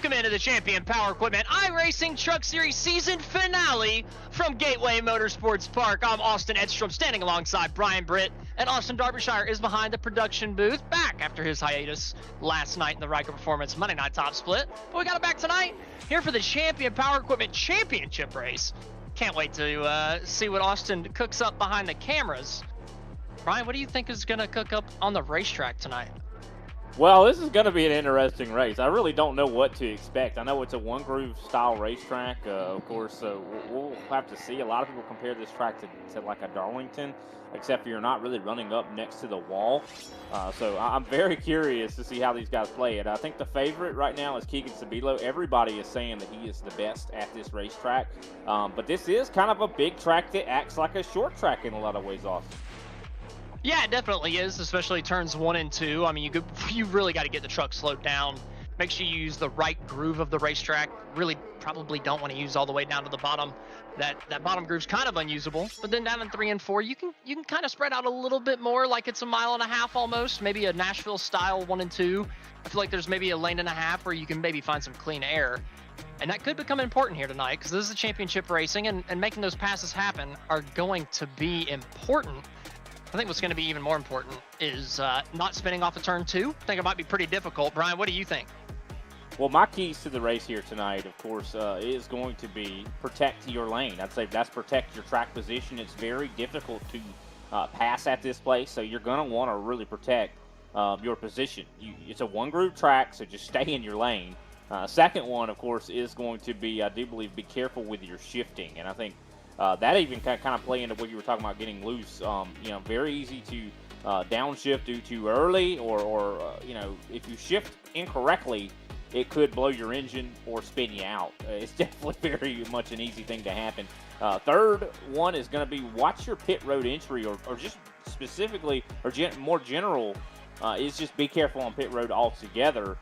Welcome into the Champion Power Equipment iRacing Truck Series season finale from Gateway Motorsports Park. I'm Austin Edstrom, standing alongside Brian Britt, and Austin Derbyshire is behind the production booth, back after his hiatus last night in the Riker Performance Monday Night Top Split. But we got it back tonight, here for the Champion Power Equipment Championship race. Can't wait to see what Austin cooks up behind the cameras. Brian, what do you think is going to cook up on the racetrack tonight? Well, this is going to be an interesting race. I really don't know what to expect. I know it's a one-groove style racetrack, of course, so we'll have to see. A lot of people compare this track to like a Darlington, except for you're not really running up next to the wall. So I'm very curious to see how these guys play it. I think the favorite right now is Keegan Sabilo. Everybody is saying that he is the best at this racetrack, but this is kind of a big track that acts like a short track in a lot of ways, Austin. Yeah, it definitely is, especially turns 1 and 2. I mean, you really got to get the truck slowed down. Make sure you use the right groove of the racetrack. Really probably don't want to use all the way down to the bottom. That bottom groove's kind of unusable. But then down in 3 and 4, you can kind of spread out a little bit more, like it's a mile and a half almost, maybe a Nashville style 1 and 2. I feel like there's maybe a lane and a half where you can maybe find some clean air. And that could become important here tonight, because this is a championship racing, and making those passes happen are going to be important. I think what's going to be even more important is not spinning off of turn 2. I think it might be pretty difficult. Brian, what do you think? Well, my keys to the race here tonight, of course, is going to be protect your lane. I'd say that's protect your track position. It's very difficult to pass at this place, so you're going to want to really protect your position. It's a one-groove track, so just stay in your lane. Second one, of course, is going to be, I do believe, be careful with your shifting, and I think that even kind of play into what you were talking about, getting loose. Very easy to downshift too early, or if you shift incorrectly, it could blow your engine or spin you out. It's definitely very much an easy thing to happen. Third one is going to be watch your pit road entry, or just specifically, or more general, is just be careful on pit road altogether,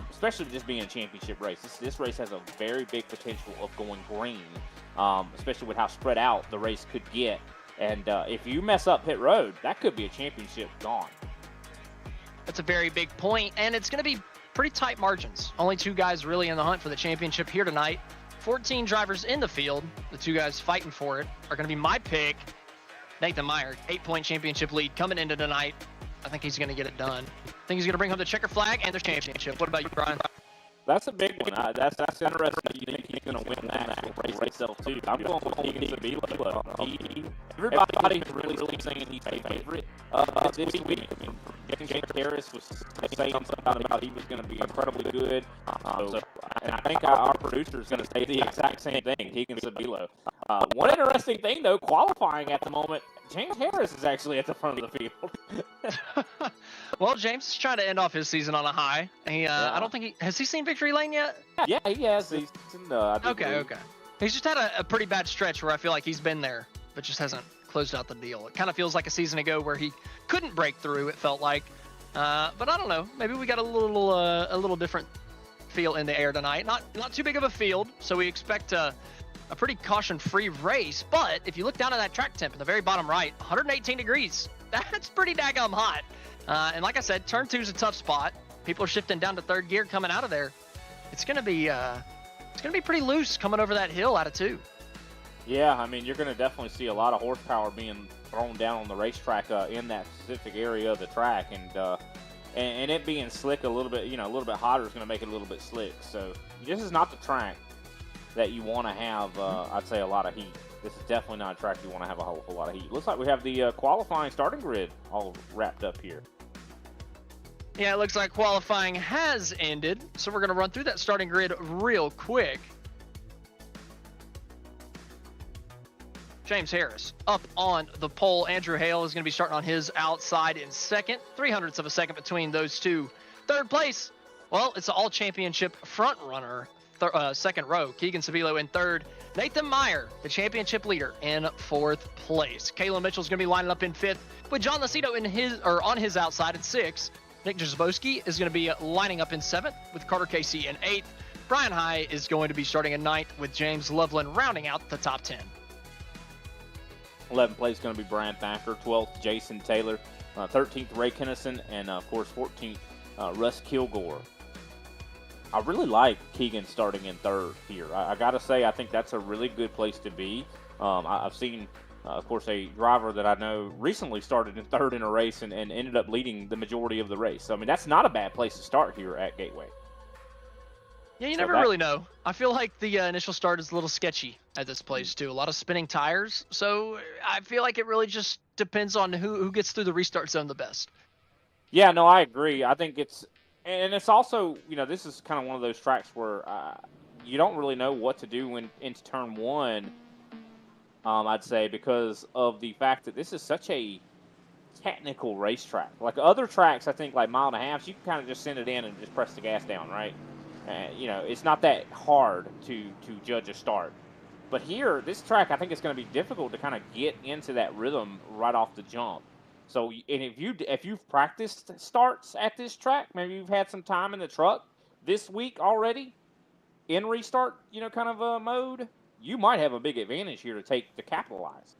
especially just being a championship race. This race has a very big potential of going green. Especially with how spread out the race could get. And if you mess up pit road, that could be a championship gone. That's a very big point, and it's going to be pretty tight margins. Only 2 guys really in the hunt for the championship here tonight. 14 drivers in the field. The 2 guys fighting for it are going to be my pick, Nathan Meyer, 8-point championship lead coming into tonight. I think he's going to get it done. I think he's going to bring home the checker flag and the championship. What about you, Brian? That's a big one. That's interesting. You think he's going to win that race itself, too. I'm going with Keegan Sabilo. Everybody is really saying he's a favorite this week. I mean, James Harris was saying something about he was going to be incredibly good. And I think our producer is going to say the exact same thing, Keegan Sabilo. One interesting thing, though, qualifying at the moment, James Harris is actually at the front of the field. Well, James is trying to end off his season on a high. I don't think has he seen Victory Lane yet? Yeah, he has. Okay. He's just had a pretty bad stretch where I feel like he's been there, but just hasn't closed out the deal. It kind of feels like a season ago where he couldn't break through, it felt like. But I don't know. Maybe we got a little different feel in the air tonight. Not too big of a field, so we expect a pretty caution-free race. But if you look down at that track temp in the very bottom right, 118 degrees. That's pretty daggum hot. And like I said, turn 2 is a tough spot. People are shifting down to 3rd gear coming out of there. It's gonna be pretty loose coming over that hill out of 2. Yeah, I mean, you're going to definitely see a lot of horsepower being thrown down on the racetrack in that specific area of the track, and it being slick a little bit hotter is going to make it a little bit slick. So this is not the track that you want to have, I'd say, a lot of heat. This is definitely not a track you want to have a whole lot of heat. Looks like we have the qualifying starting grid all wrapped up here. Yeah, it looks like qualifying has ended, so we're going to run through that starting grid real quick. James Harris up on the pole. Andrew Hale is going to be starting on his outside in second. 0.03 of a second between those two. Third place, well, it's an all-championship front runner. Second row, Keegan Sabilo in third. Nathan Meyer, the championship leader, in 4th place. Kayla Mitchell's going to be lining up in 5th, with John Lacido on his outside at 6th. Nick Jazbowski is going to be lining up in 7th, with Carter Casey in 8th. Brian High is going to be starting in 9th, with James Loveland rounding out the top 10. 11th place is going to be Brian Thacker. 12th, Jason Taylor. 13th, Ray Kennison. And, of course, 14th, Russ Kilgore. I really like Keegan starting in third here. I got to say, I think that's a really good place to be. I've seen, of course, a driver that I know recently started in third in a race and ended up leading the majority of the race. So, I mean, that's not a bad place to start here at Gateway. Yeah, you never really know. I feel like the initial start is a little sketchy at this place, too. A lot of spinning tires. So I feel like it really just depends on who gets through the restart zone the best. Yeah, no, I agree. I think it's also, this is kind of one of those tracks where you don't really know what to do into turn one, I'd say, because of the fact that this is such a technical racetrack. Like other tracks, I think, like mile and a half, you can kind of just send it in and just press the gas down, right? It's not that hard to judge a start. But here, this track, I think it's going to be difficult to kind of get into that rhythm right off the jump. So, and if you've practiced starts at this track, maybe you've had some time in the truck this week already in restart, kind of a mode, you might have a big advantage here to capitalize.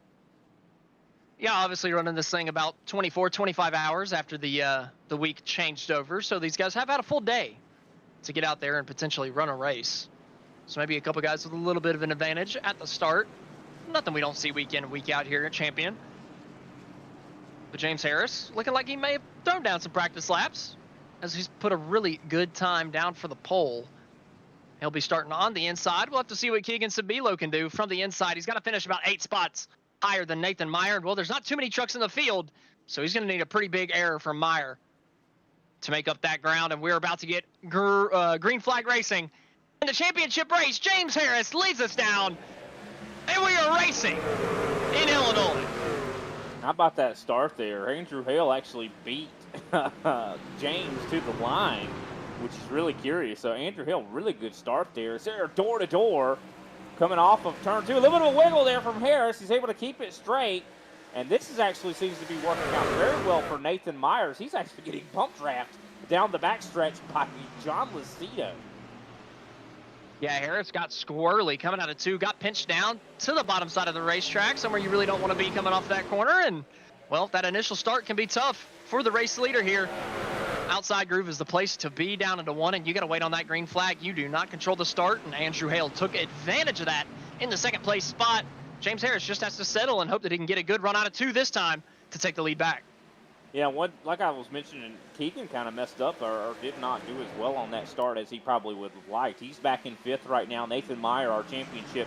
Yeah, obviously running this thing about 24, 25 hours after the week changed over. So these guys have had a full day to get out there and potentially run a race. So maybe a couple guys with a little bit of an advantage at the start. Nothing we don't see week in and week out here at Champion. But James Harris looking like he may have thrown down some practice laps as he's put a really good time down for the pole. He'll be starting on the inside. We'll have to see what Keegan Sabilo can do from the inside. He's got to finish about 8 spots higher than Nathan Meyer. Well, there's not too many trucks in the field, so he's going to need a pretty big error from Meyer to make up that ground. And we're about to get green flag racing in the championship race. James Harris leads us down, and we are racing in Illinois. How about that start there? Andrew Hale actually beat James to the line, which is really curious. So Andrew Hale, really good start there. Is there door to door coming off of turn 2? A little bit of a wiggle there from Harris. He's able to keep it straight. And this actually seems to be working out very well for Nathan Myers. He's actually getting bump draft down the backstretch by John Lucido. Yeah, Harris got squirrely coming out of 2, got pinched down to the bottom side of the racetrack, somewhere you really don't want to be coming off that corner. And, well, that initial start can be tough for the race leader here. Outside groove is the place to be down into 1, and you got to wait on that green flag. You do not control the start, and Andrew Hale took advantage of that in the second place spot. James Harris just has to settle and hope that he can get a good run out of 2 this time to take the lead back. Yeah, like I was mentioning, Keegan kind of messed up or did not do as well on that start as he probably would have liked. He's back in 5th right now. Nathan Meyer, our championship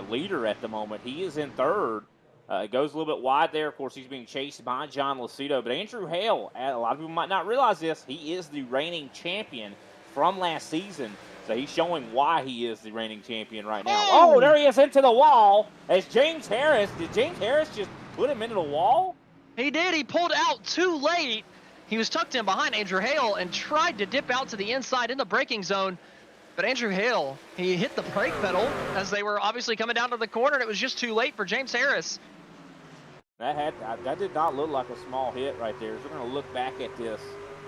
leader at the moment, he is in 3rd. It goes a little bit wide there. Of course, he's being chased by John Lucido. But Andrew Hale, a lot of people might not realize this, he is the reigning champion from last season. So he's showing why he is the reigning champion right now. Oh, there he is into the wall. Did James Harris just put him into the wall? He did. He pulled out too late. He was tucked in behind Andrew Hale and tried to dip out to the inside in the braking zone. But Andrew Hale, he hit the brake pedal as they were obviously coming down to the corner, and it was just too late for James Harris. That did not look like a small hit right there. As we're going to look back at this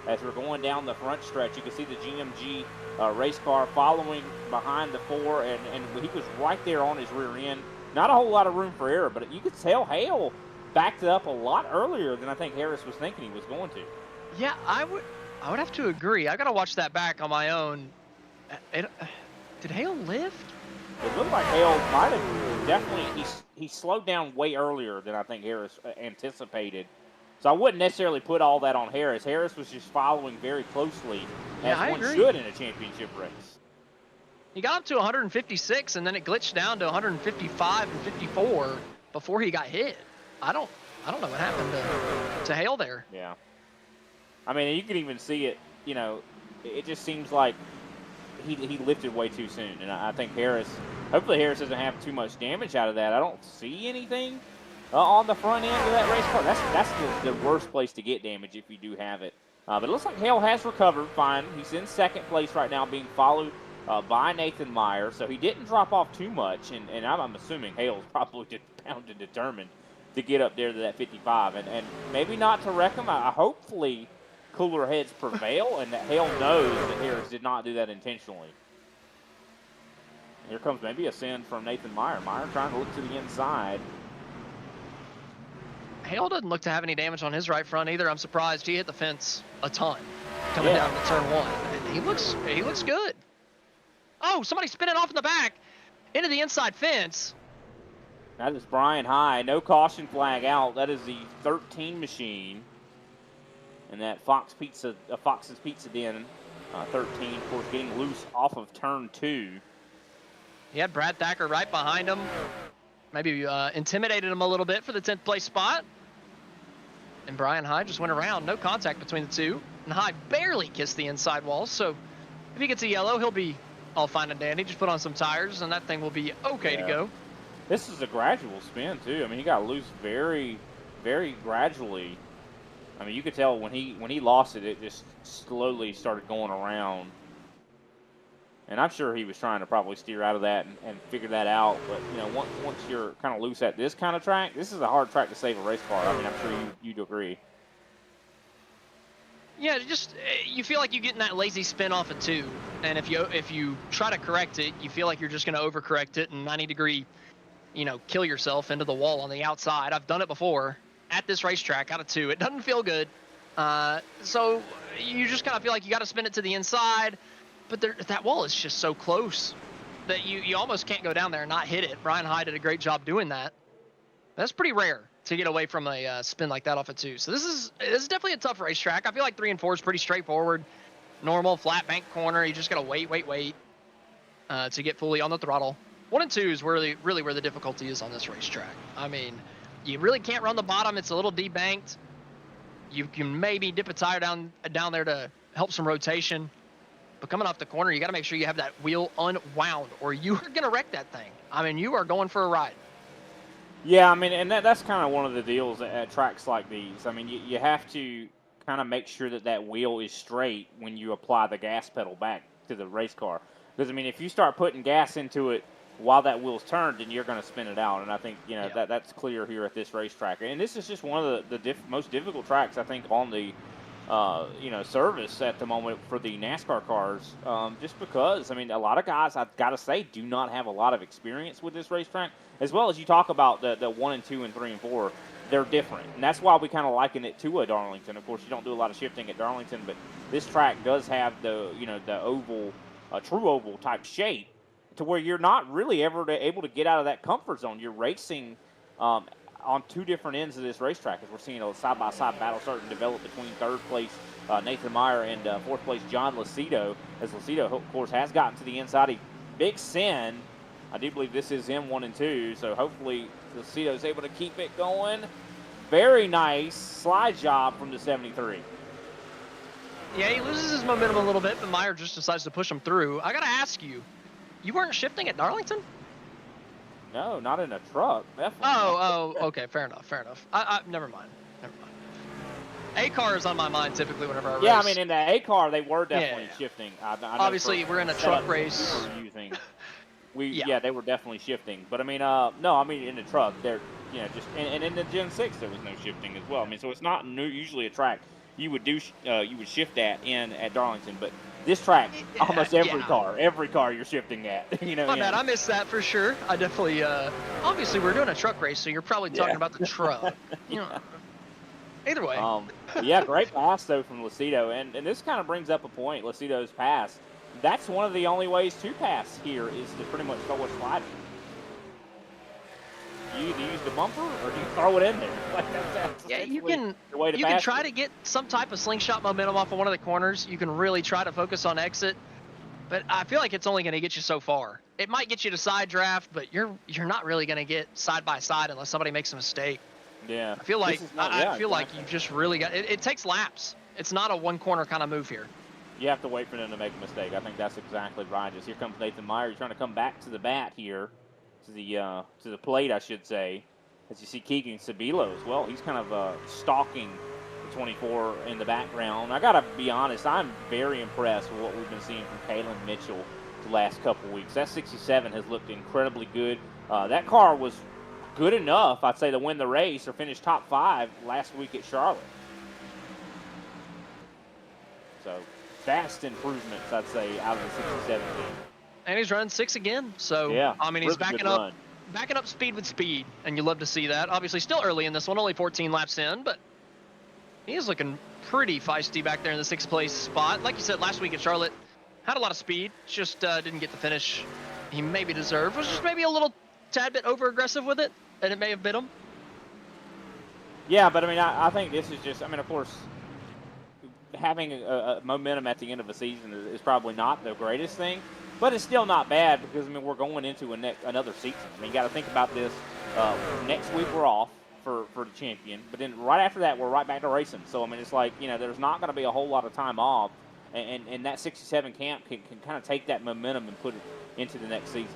as we're going down the front stretch. You can see the GMG race car following behind the 4, and he was right there on his rear end. Not a whole lot of room for error, but you could tell Hale backed it up a lot earlier than I think Harris was thinking he was going to. Yeah, I would have to agree. I got to watch that back on my own. Did Hale lift? It looked like Hale might have definitely. He slowed down way earlier than I think Harris anticipated. So I wouldn't necessarily put all that on Harris. Harris was just following very closely, as one should in a championship race. He got up to 156, and then it glitched down to 155 and 54 before he got hit. I don't know what happened to Hale there. Yeah. I mean, you can even see it, it just seems like he lifted way too soon. And I think hopefully Harris doesn't have too much damage out of that. I don't see anything on the front end of that race car. That's the worst place to get damage if you do have it. But it looks like Hale has recovered fine. He's in 2nd place right now, being followed by Nathan Meyer. So he didn't drop off too much. And I'm assuming Hale's probably just bound and determined to get up there to that 55. And maybe not to wreck him. Hopefully cooler heads prevail and that Hale knows that Harris did not do that intentionally. Here comes maybe a send from Nathan Meyer. Meyer trying to look to the inside. Hale doesn't look to have any damage on his right front either. I'm surprised. He hit the fence a ton coming down to turn 1. He looks good. Oh, somebody spinning off in the back into the inside fence. That is Brian High. No caution flag out. That is the 13 machine. And that Fox's Pizza Den, 13, of course, getting loose off of turn 2. He had Brad Thacker right behind him. Maybe intimidated him a little bit for the 10th place spot. And Brian High just went around. No contact between the two. And High barely kissed the inside wall. So if he gets a yellow, he'll be all fine and dandy. Just put on some tires, and that thing will be okay to go. This is a gradual spin, too. I mean, he got loose very, very gradually. I mean, you could tell when he lost it, it just slowly started going around. And I'm sure he was trying to probably steer out of that and figure that out. But, you know, once you're kind of loose at this kind of track, this is a hard track to save a race car. I mean, I'm sure you'd agree. Yeah, just you feel like you get in that lazy spin off of 2. And if you try to correct it, you feel like you're just going to overcorrect it and 90-degree, kill yourself into the wall on the outside. I've done it before at this racetrack out of 2. It doesn't feel good. So you just kind of feel like you got to spin it to the inside. But that wall is just so close that you almost can't go down there and not hit it. Brian High did a great job doing that. That's pretty rare to get away from a spin like that off of 2. So this is definitely a tough racetrack. I feel like 3 and 4 is pretty straightforward. Normal, flat bank corner. You just got to wait to get fully on the throttle. 1 and 2 is really where the difficulty is on this racetrack. I mean, you really can't run the bottom. It's a little debanked. You can maybe dip a tire down there to help some rotation. But coming off the corner, you got to make sure you have that wheel unwound, or you are going to wreck that thing. I mean, you are going for a ride. Yeah, I mean, and that's kind of one of the deals at tracks like these. I mean, you have to kind of make sure that wheel is straight when you apply the gas pedal back to the race car. Because, I mean, if you start putting gas into it while that wheel's turned, then you're going to spin it out. And I think, that's clear here at this racetrack. And this is just one of the most difficult tracks, I think, on the service at the moment for the NASCAR cars, just because, I mean, a lot of guys, I've got to say, do not have a lot of experience with this racetrack, as well as you talk about the 1 and 2 and 3 and 4, they're different. And that's why we kind of liken it to a Darlington. Of course, you don't do a lot of shifting at Darlington, but this track does have the oval, true oval type shape to where you're not really ever able to get out of that comfort zone. You're racing, on 2 different ends of this racetrack, as we're seeing a side-by-side battle starting to develop between 3rd place Nathan Meyer and 4th place John Lucido, as Lucido, of course, has gotten to the inside. A big sin. I do believe this is him 1 and 2, so hopefully Lucido is able to keep it going. Very nice slide job from the 73. Yeah, he loses his momentum a little bit, but Meyer just decides to push him through. I got to ask you, you weren't shifting at Darlington? No, not in a truck. Definitely. Oh, okay, fair enough. Never mind. A car is on my mind typically whenever I race. Yeah, I mean, in the A car, they were definitely shifting. I obviously, we're in a truck race. They were definitely shifting. But I mean, no, I mean in the truck, they're and in the Gen 6 there was no shifting as well. I mean, so it's not usually a track you would shift at Darlington, but this track, almost every car you're shifting at. My bad, I missed that for sure. I definitely, obviously we're doing a truck race, so you're probably talking about the truck. Either way. Great pass though from Lucido, and this kind of brings up a point. Lucido's pass. That's one of the only ways to pass here is to pretty much throw a slide. You either use the bumper or do you throw it in there? You can try to get some type of slingshot momentum off of one of the corners. You can really try to focus on exit, but I feel like it's only going to get you so far. It might get you to side draft, but you're not really going to get side by side unless somebody makes a mistake. Yeah. I feel like like you just really got it takes laps. It's not a one corner kind of move here. You have to wait for them to make a mistake. I think that's exactly right. Just here comes Nathan Meyer. He's trying to come back to the bat here, to the plate, I should say. As you see Keegan Sabilo as well. He's kind of stalking the 24 in the background. I got to be honest, I'm very impressed with what we've been seeing from Kalen Mitchell the last couple weeks. That 67 has looked incredibly good. That car was good enough, I'd say, to win the race or finish top 5 last week at Charlotte. So, vast improvements, I'd say, out of the 67 team. And he's running 6 again. So, yeah, I mean, he's backing up speed with speed, and you love to see that. Obviously, still early in this one, only 14 laps in, but he is looking pretty feisty back there in the 6th place spot. Like you said, last week at Charlotte, had a lot of speed, just didn't get the finish he maybe deserved. Was just maybe a little tad bit over-aggressive with it, and it may have bit him. Yeah, but I mean, I think this is just, I mean, of course, having a momentum at the end of a season is probably not the greatest thing, but it's still not bad because, I mean, we're going into another season. I mean, you got to think about this. Next week we're off for the champion, but then right after that we're right back to racing. So, I mean, it's like, you know, there's not going to be a whole lot of time off, and that 67 camp can kind of take that momentum and put it into the next season.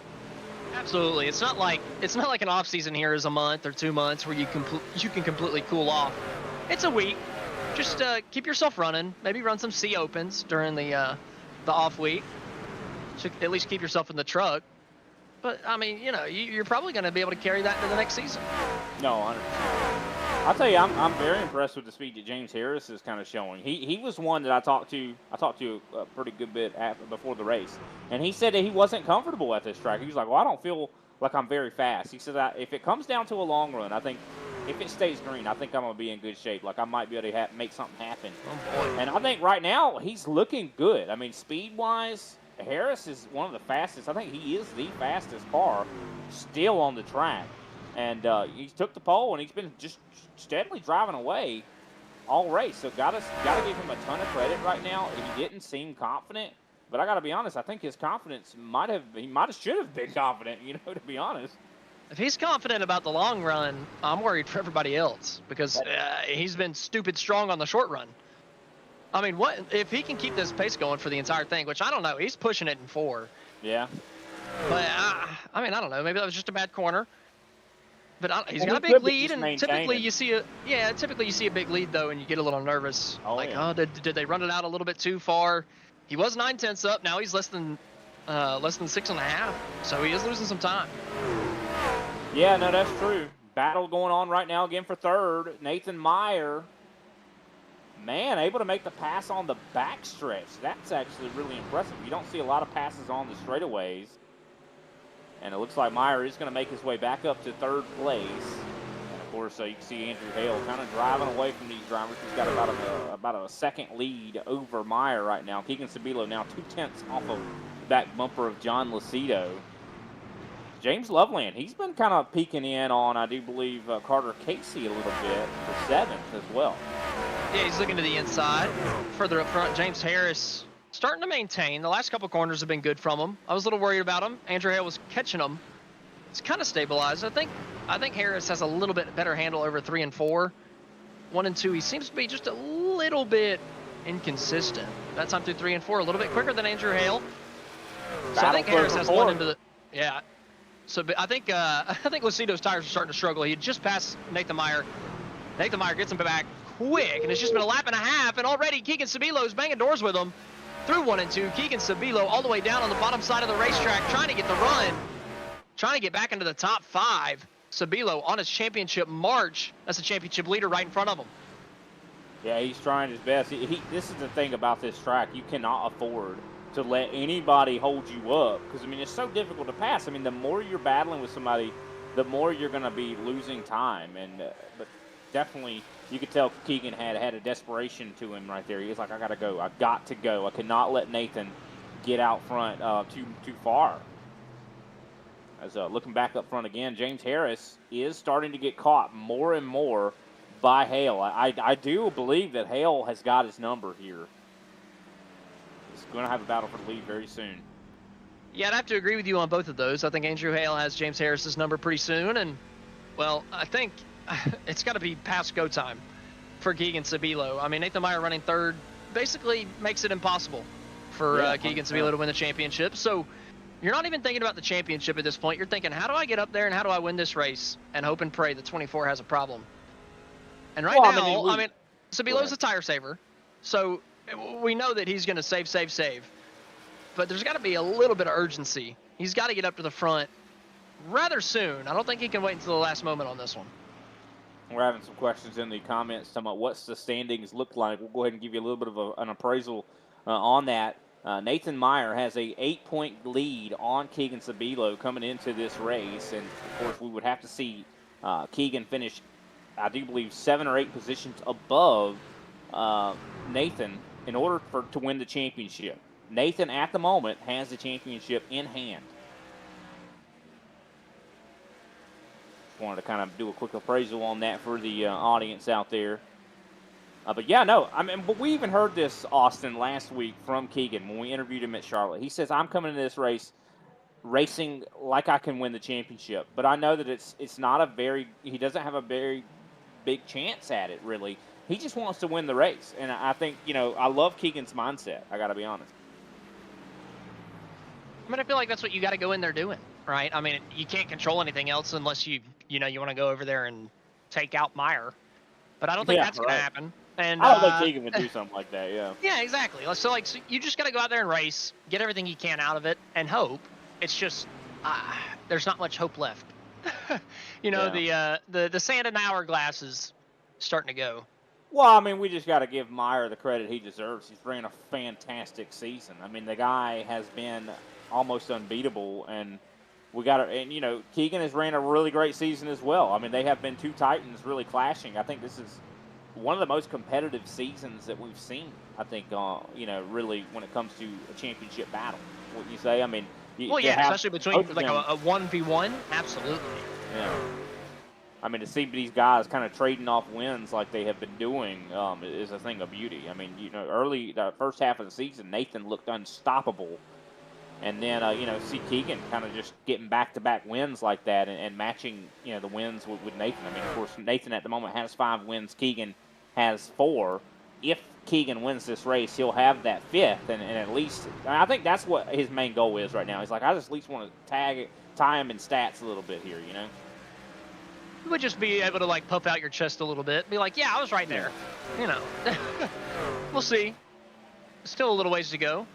Absolutely. It's not like an off season here is a month or 2 months where you can completely cool off. It's a week. Just keep yourself running. Maybe run some C opens during the off week. To at least keep yourself in the truck. But I mean, you know, you're probably going to be able to carry that into the next season. No, 100%. I'll tell you, I'm very impressed with the speed that James Harris is kind of showing. He was one that I talked to a pretty good bit before the race, and he said that he wasn't comfortable at this track. He was like, "Well, I don't feel like I'm very fast." He said, "If it comes down to a long run, I think if it stays green, I think I'm gonna be in good shape. Like I might be able to make something happen." Oh boy. And I think right now he's looking good. I mean, speed-wise, Harris is one of the fastest. I think he is the fastest car still on the track. And he took the pole, and he's been just steadily driving away all race. So gotta give him a ton of credit right now. He didn't seem confident, but I gotta be honest. I think his confidence should have been confident. You know, to be honest. If he's confident about the long run, I'm worried for everybody else because he's been stupid strong on the short run. I mean, what if he can keep this pace going for the entire thing? Which I don't know. He's pushing it in 4. Yeah. But I mean, I don't know. Maybe that was just a bad corner. But he's got a big lead, and typically you see a big lead though, and you get a little nervous. Oh, did they run it out a little bit too far? He was 9/10 up. Now he's less than 6.5. So he is losing some time. Yeah, no, that's true. Battle going on right now again for third. Nathan Meyer, man, able to make the pass on the backstretch. That's actually really impressive. You don't see a lot of passes on the straightaways. And it looks like Meyer is going to make his way back up to third place. And of course, you can see Andrew Hale kind of driving away from these drivers. He's got about a second lead over Meyer right now. Keegan Sabilo now 2/10 off of the back bumper of John Lucido. James Loveland, he's been kind of peeking in on, I do believe, Carter Casey a little bit for 7th as well. Yeah, he's looking to the inside. Further up front, James Harris starting to maintain. The last couple corners have been good from him. I was a little worried about him. Andrew Hale was catching him. It's kind of stabilized. I think Harris has a little bit better handle over 3 and 4. 1 and 2, he seems to be just a little bit inconsistent. That time through 3 and 4, a little bit quicker than Andrew Hale. So I think Harris has one into the So I think Lucido's tires are starting to struggle. He had just passed Nathan Meyer. Nathan Meyer gets him back quick, and it's just been a lap and a half, and already Keegan Sabilo's banging doors with him. Through 1 and 2, Keegan Sabilo all the way down on the bottom side of the racetrack, trying to get the run, trying to get back into the top 5. Sabilo on his championship march. That's a championship leader right in front of him. Yeah, he's trying his best. This is the thing about this track. You cannot afford to let anybody hold you up because, I mean, it's so difficult to pass. I mean, the more you're battling with somebody, the more you're going to be losing time. And but definitely, you could tell Keegan had a desperation to him right there. He was like, I got to go. I got to go. I cannot let Nathan get out front too far. As looking back up front again, James Harris is starting to get caught more and more by Hale. I do believe that Hale has got his number here. He's going to have a battle for the lead very soon. Yeah, I'd have to agree with you on both of those. I think Andrew Hale has James Harris's number pretty soon, and, well, I think it's got to be past go time for Keegan Sabilo. I mean, Nathan Meyer running third basically makes it impossible for Keegan Sabilo to win the championship. So you're not even thinking about the championship at this point. You're thinking, how do I get up there and how do I win this race? And hope and pray that 24 has a problem. And right now, I mean, Sabilo's a tire saver. So we know that he's going to save. But there's got to be a little bit of urgency. He's got to get up to the front rather soon. I don't think he can wait until the last moment on this one. We're having some questions in the comments talking about what's the standings look like. We'll go ahead and give you a little bit of an appraisal on that. Nathan Meyer has a 8-point lead on Keegan Sabilo coming into this race. And, of course, we would have to see Keegan finish, I do believe, 7 or 8 positions above Nathan in order to win the championship. Nathan, at the moment, has the championship in hand. Just wanted to kind of do a quick appraisal on that for the audience out there. But yeah, no, I mean, but we even heard this, Austin, last week from Keegan when we interviewed him at Charlotte. He says, I'm coming into this race racing like I can win the championship, but I know that it's not he doesn't have a very big chance at it, really. He just wants to win the race, and I think, I love Keegan's mindset, I got to be honest. I mean, I feel like that's what you got to go in there doing, right? I mean, you can't control anything else unless you want to go over there and take out Meyer, but I don't think that's going to happen. And I don't think Keegan would do something like that, yeah. Yeah, exactly. So you just got to go out there and race, get everything you can out of it, and hope. It's just there's not much hope left. The sand in the hourglass is starting to go. Well, I mean, we just got to give Meyer the credit he deserves. He's ran a fantastic season. I mean, the guy has been almost unbeatable, and Keegan has ran a really great season as well. I mean, they have been two titans really clashing. I think this is one of the most competitive seasons that we've seen, I think, really when it comes to a championship battle. What you say? I mean, especially between like a 1v1, absolutely. Yeah. I mean, to see these guys kind of trading off wins like they have been doing is a thing of beauty. I mean, early the first half of the season, Nathan looked unstoppable. And then, see Keegan kind of just getting back-to-back wins like that and matching, the wins with Nathan. I mean, of course, Nathan at the moment has 5 wins. Keegan has 4. If Keegan wins this race, he'll have that 5th. And at least, I think that's what his main goal is right now. He's like, I just at least want to tie him in stats a little bit here, You would just be able to, like, puff out your chest a little bit. Be like, yeah, I was right there. We'll see. Still a little ways to go.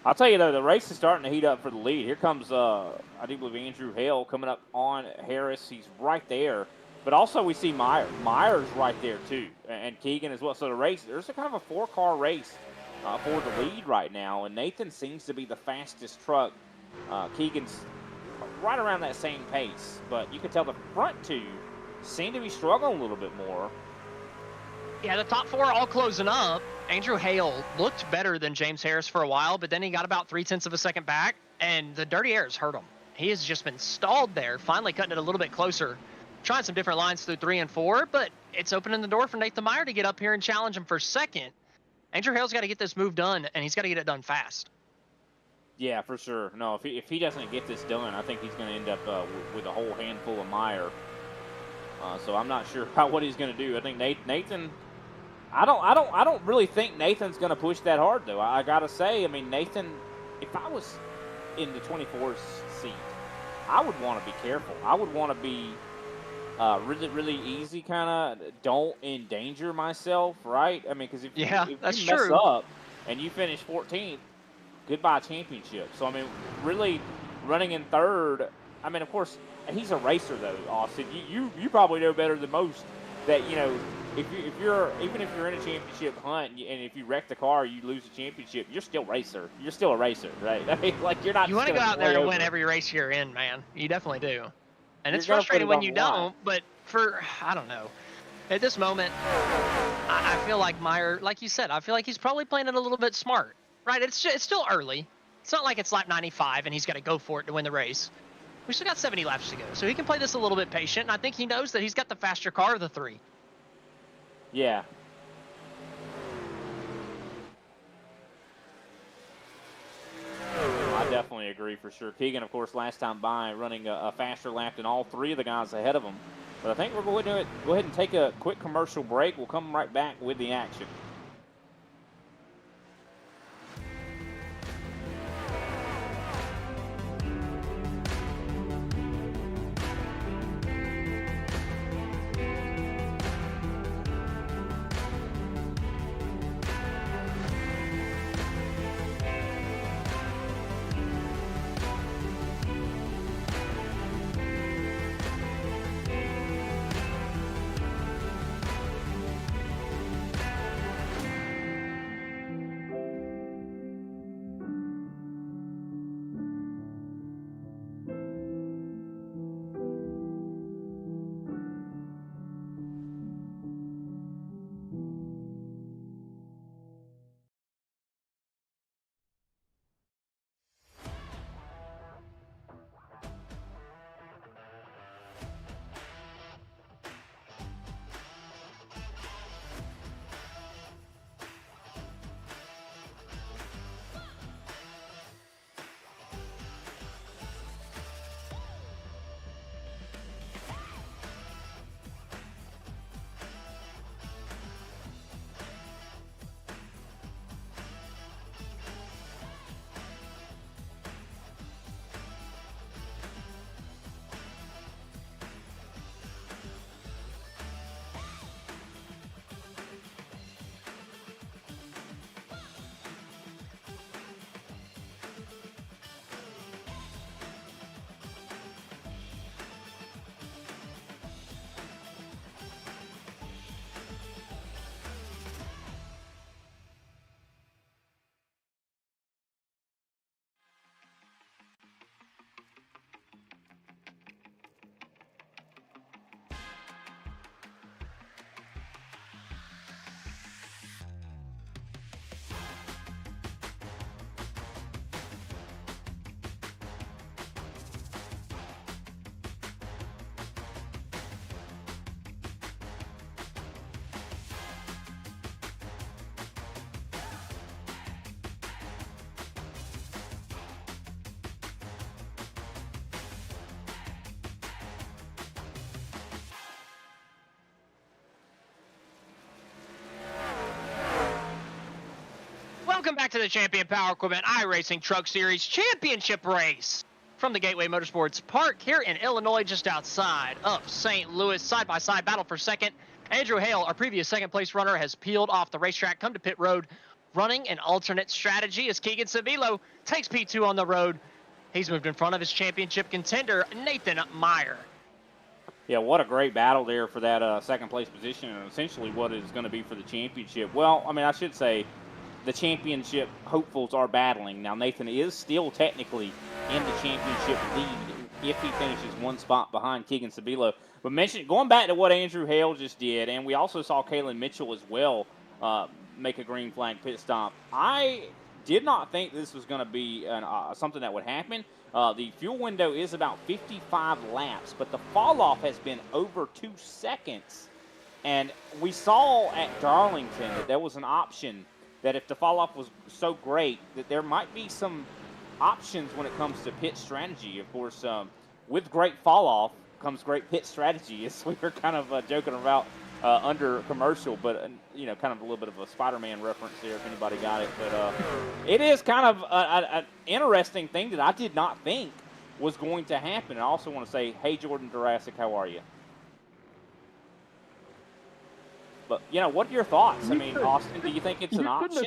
I'll tell you, though, the race is starting to heat up for the lead. Here comes, I do believe, Andrew Hale coming up on Harris. He's right there. But also we see Meyer. Meyer's right there, too, and Keegan as well. So the race, there's a kind of a 4-car race for the lead right now, and Nathan seems to be the fastest truck. Keegan's right around that same pace, but you can tell the front 2 seem to be struggling a little bit more. Yeah, the top 4 all closing up. Andrew Hale looked better than James Harris for a while, but then he got about 0.3 of a second back, and the dirty air has hurt him. He has just been stalled there, finally cutting it a little bit closer, trying some different lines through 3 and 4, but it's opening the door for Nathan Meyer to get up here and challenge him for second. Andrew Hale's got to get this move done, and he's got to get it done fast. Yeah, for sure. No, if he doesn't get this done, I think he's going to end up with a whole handful of Meyer. So I'm not sure what he's going to do. I think Nathan. I don't really think Nathan's going to push that hard, though. I got to say, I mean, Nathan, if I was in the 24th seat, I would want to be careful. I would want to be really, really easy, kind of don't endanger myself, right? I mean, because if you mess up and you finish 14th, goodbye championship. So, I mean, really running in 3rd, I mean, of course, he's a racer, though, Austin. You probably know better than most that, if you're in a championship hunt and if you wreck the car, you lose the championship, you're still a racer, right? I mean, like, you're not. You want to go out there and win every race you're in, man. You definitely do. And it's frustrating when you don't, but I don't know. At this moment, I feel like Meyer, like you said, I feel like he's probably playing it a little bit smart, right? It's still early. It's not like it's lap 95 and he's got to go for it to win the race. We still got 70 laps to go, so he can play this a little bit patient, and I think he knows that he's got the faster car of the 3. Yeah. I definitely agree for sure. Keegan, of course, last time by running a faster lap than all 3 of the guys ahead of him. But I think we're going to go ahead and take a quick commercial break. We'll come right back with the action. Welcome back to the Champion Power Equipment iRacing Truck Series Championship Race from the Gateway Motorsports Park here in Illinois, just outside of St. Louis. Side-by-side battle for second. Andrew Hale, our previous second-place runner, has peeled off the racetrack, come to pit road, running an alternate strategy as Keegan Sabilo takes P2 on the road. He's moved in front of his championship contender, Nathan Meyer. Yeah, what a great battle there for that second-place position, and essentially what is going to be for the championship. Well, I mean, I should say the championship hopefuls are battling. Now, Nathan is still technically in the championship lead if he finishes one spot behind Keegan Sabilo. But going back to what Andrew Hale just did, and we also saw Kalen Mitchell as well make a green flag pit stop. I did not think this was going to be something that would happen. The fuel window is about 55 laps, but the fall off has been over 2 seconds. And we saw at Darlington that there was an option that if the fall off was so great that there might be some options when it comes to pit strategy. Of course, with great fall off comes great pit strategy, as we were kind of joking about under commercial, but kind of a little bit of a Spider-Man reference there if anybody got it. But it is kind of an interesting thing that I did not think was going to happen. I also want to say, hey, Jordan Jurassic, how are you? But, what are your thoughts? Austin, do you think it's an option?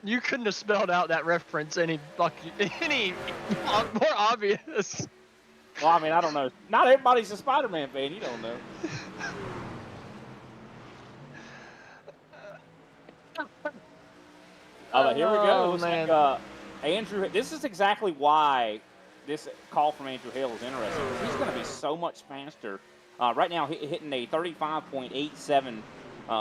You couldn't have spelled out that reference any more obvious. Well, I don't know. Not everybody's a Spider-Man fan. You don't know. But here we go. Looks like Andrew. This is exactly why this call from Andrew Hale is interesting. He's going to be so much faster. Right now, hitting a 35.87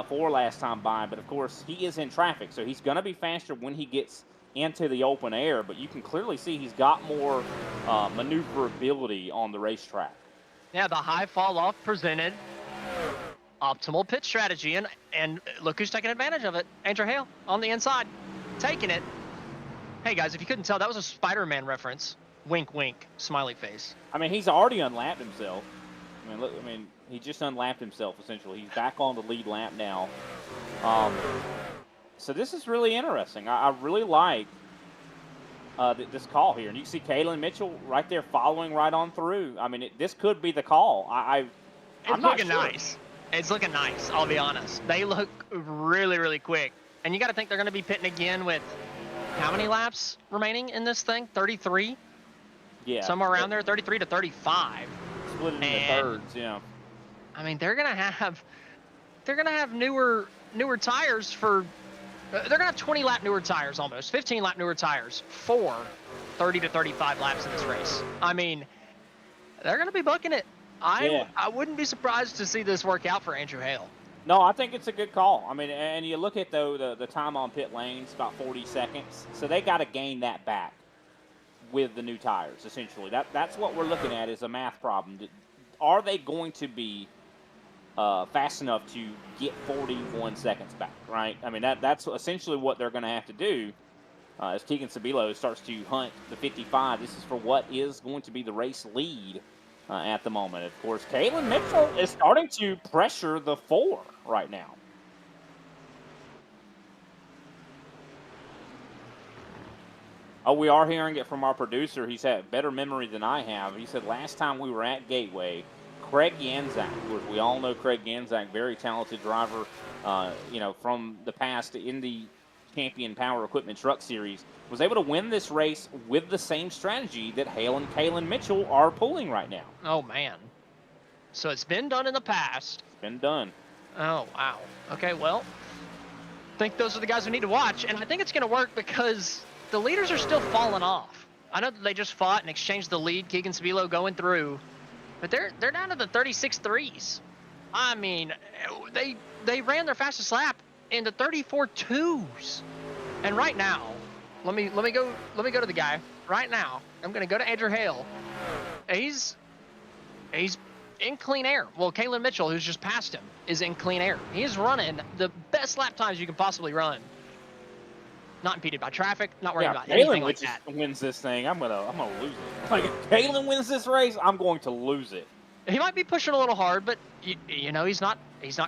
for last time by, but of course he is in traffic, so he's going to be faster when he gets into the open air. But you can clearly see he's got more maneuverability on the racetrack. Yeah, the high fall off presented optimal pit strategy, and look who's taking advantage of it. Andrew Hale on the inside, taking it. Hey guys, if you couldn't tell, that was a Spider-Man reference. Wink, wink, smiley face. He's already unlapped himself. He just unlapped himself, essentially. He's back on the lead lap now. So this is really interesting. I really like this call here. And you can see Kalen Mitchell right there following right on through. This could be the call. It's looking nice. It's looking nice, I'll be honest. They look really, really quick. And you got to think they're going to be pitting again with how many laps remaining in this thing? 33? Yeah. Somewhere around there, 33 to 35. Split it into thirds, yeah. They're gonna have newer tires for. They're gonna have 20 lap newer tires, almost 15 lap newer tires for 30 to 35 laps in this race. They're gonna be bucking it. I wouldn't be surprised to see this work out for Andrew Hale. No, I think it's a good call. And you look at the time on pit lanes, about 40 seconds. So they got to gain that back with the new tires, essentially. That's what we're looking at is a math problem. Are they going to be fast enough to get 41 seconds back, right? That's essentially what they're going to have to do as Keegan Sabilo starts to hunt the 55. This is for what is going to be the race lead at the moment. Of course, Kalen Mitchell is starting to pressure the 4 right now. Oh, we are hearing it from our producer. He's had better memory than I have. He said last time we were at Gateway, Craig Yanzak, which we all know Craig Yanzak, very talented driver, from the past in the Champion Power Equipment Truck Series, was able to win this race with the same strategy that Hale and Kalen Mitchell are pulling right now. Oh, man. So it's been done in the past. It's been done. Oh, wow. Okay, well, I think those are the guys we need to watch, and I think it's going to work because the leaders are still falling off. I know that they just fought and exchanged the lead, Keegan Sabilo going through, but they're down to the 36.3s. They ran their fastest lap in the 34.2s. And right now, let me go to the guy. Right now, I'm going to go to Andrew Hale. He's in clean air. Well, Kalen Mitchell, who's just passed him, is in clean air. He's running the best lap times you can possibly run. Not impeded by traffic, not worried about anything like that. Wins this thing, I'm gonna lose it. If Kalen wins this race, I'm going to lose it. He might be pushing a little hard, but he's not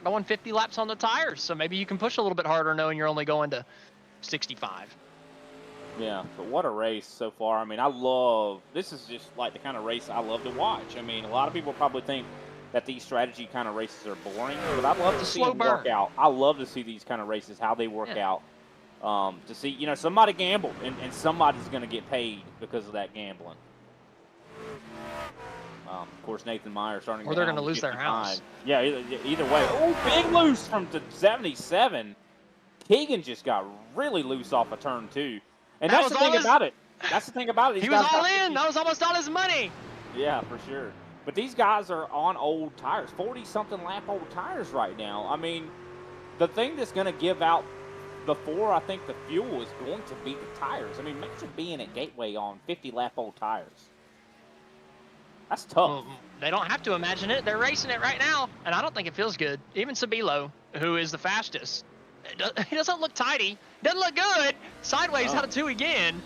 going 50 laps on the tires, so maybe you can push a little bit harder knowing you're only going to 65. Yeah, but what a race so far. I mean, I love this is just like the kind of race I love to watch. I mean, a lot of people probably think that these strategy kind of races are boring, but I love It's to a see slow them work burn. out. I love to see these kind of races, how they work Yeah. out. To see, somebody gambled and somebody's going to get paid because of that gambling. Of course, Nathan Meyer starting Or they're down going to the lose their 55. house. Yeah, either way. Oh, big loose from the 77. Keegan just got really loose off a turn two. And That that's was the all thing his. about it. That's the thing about it. These He was guys all got in. 50. That was almost all his money. Yeah, for sure. But these guys are on old tires, 40-something lap old tires right now. I mean, the thing that's going to give out before I think the fuel is going to be the tires. I mean, imagine being at Gateway on 50 lap old tires. That's tough. Well, they don't have to imagine it. They're racing it right now, and I don't think it feels good. Even Sabilo, who is the fastest, he doesn't look tidy. Doesn't look good. Sideways out of 2 again.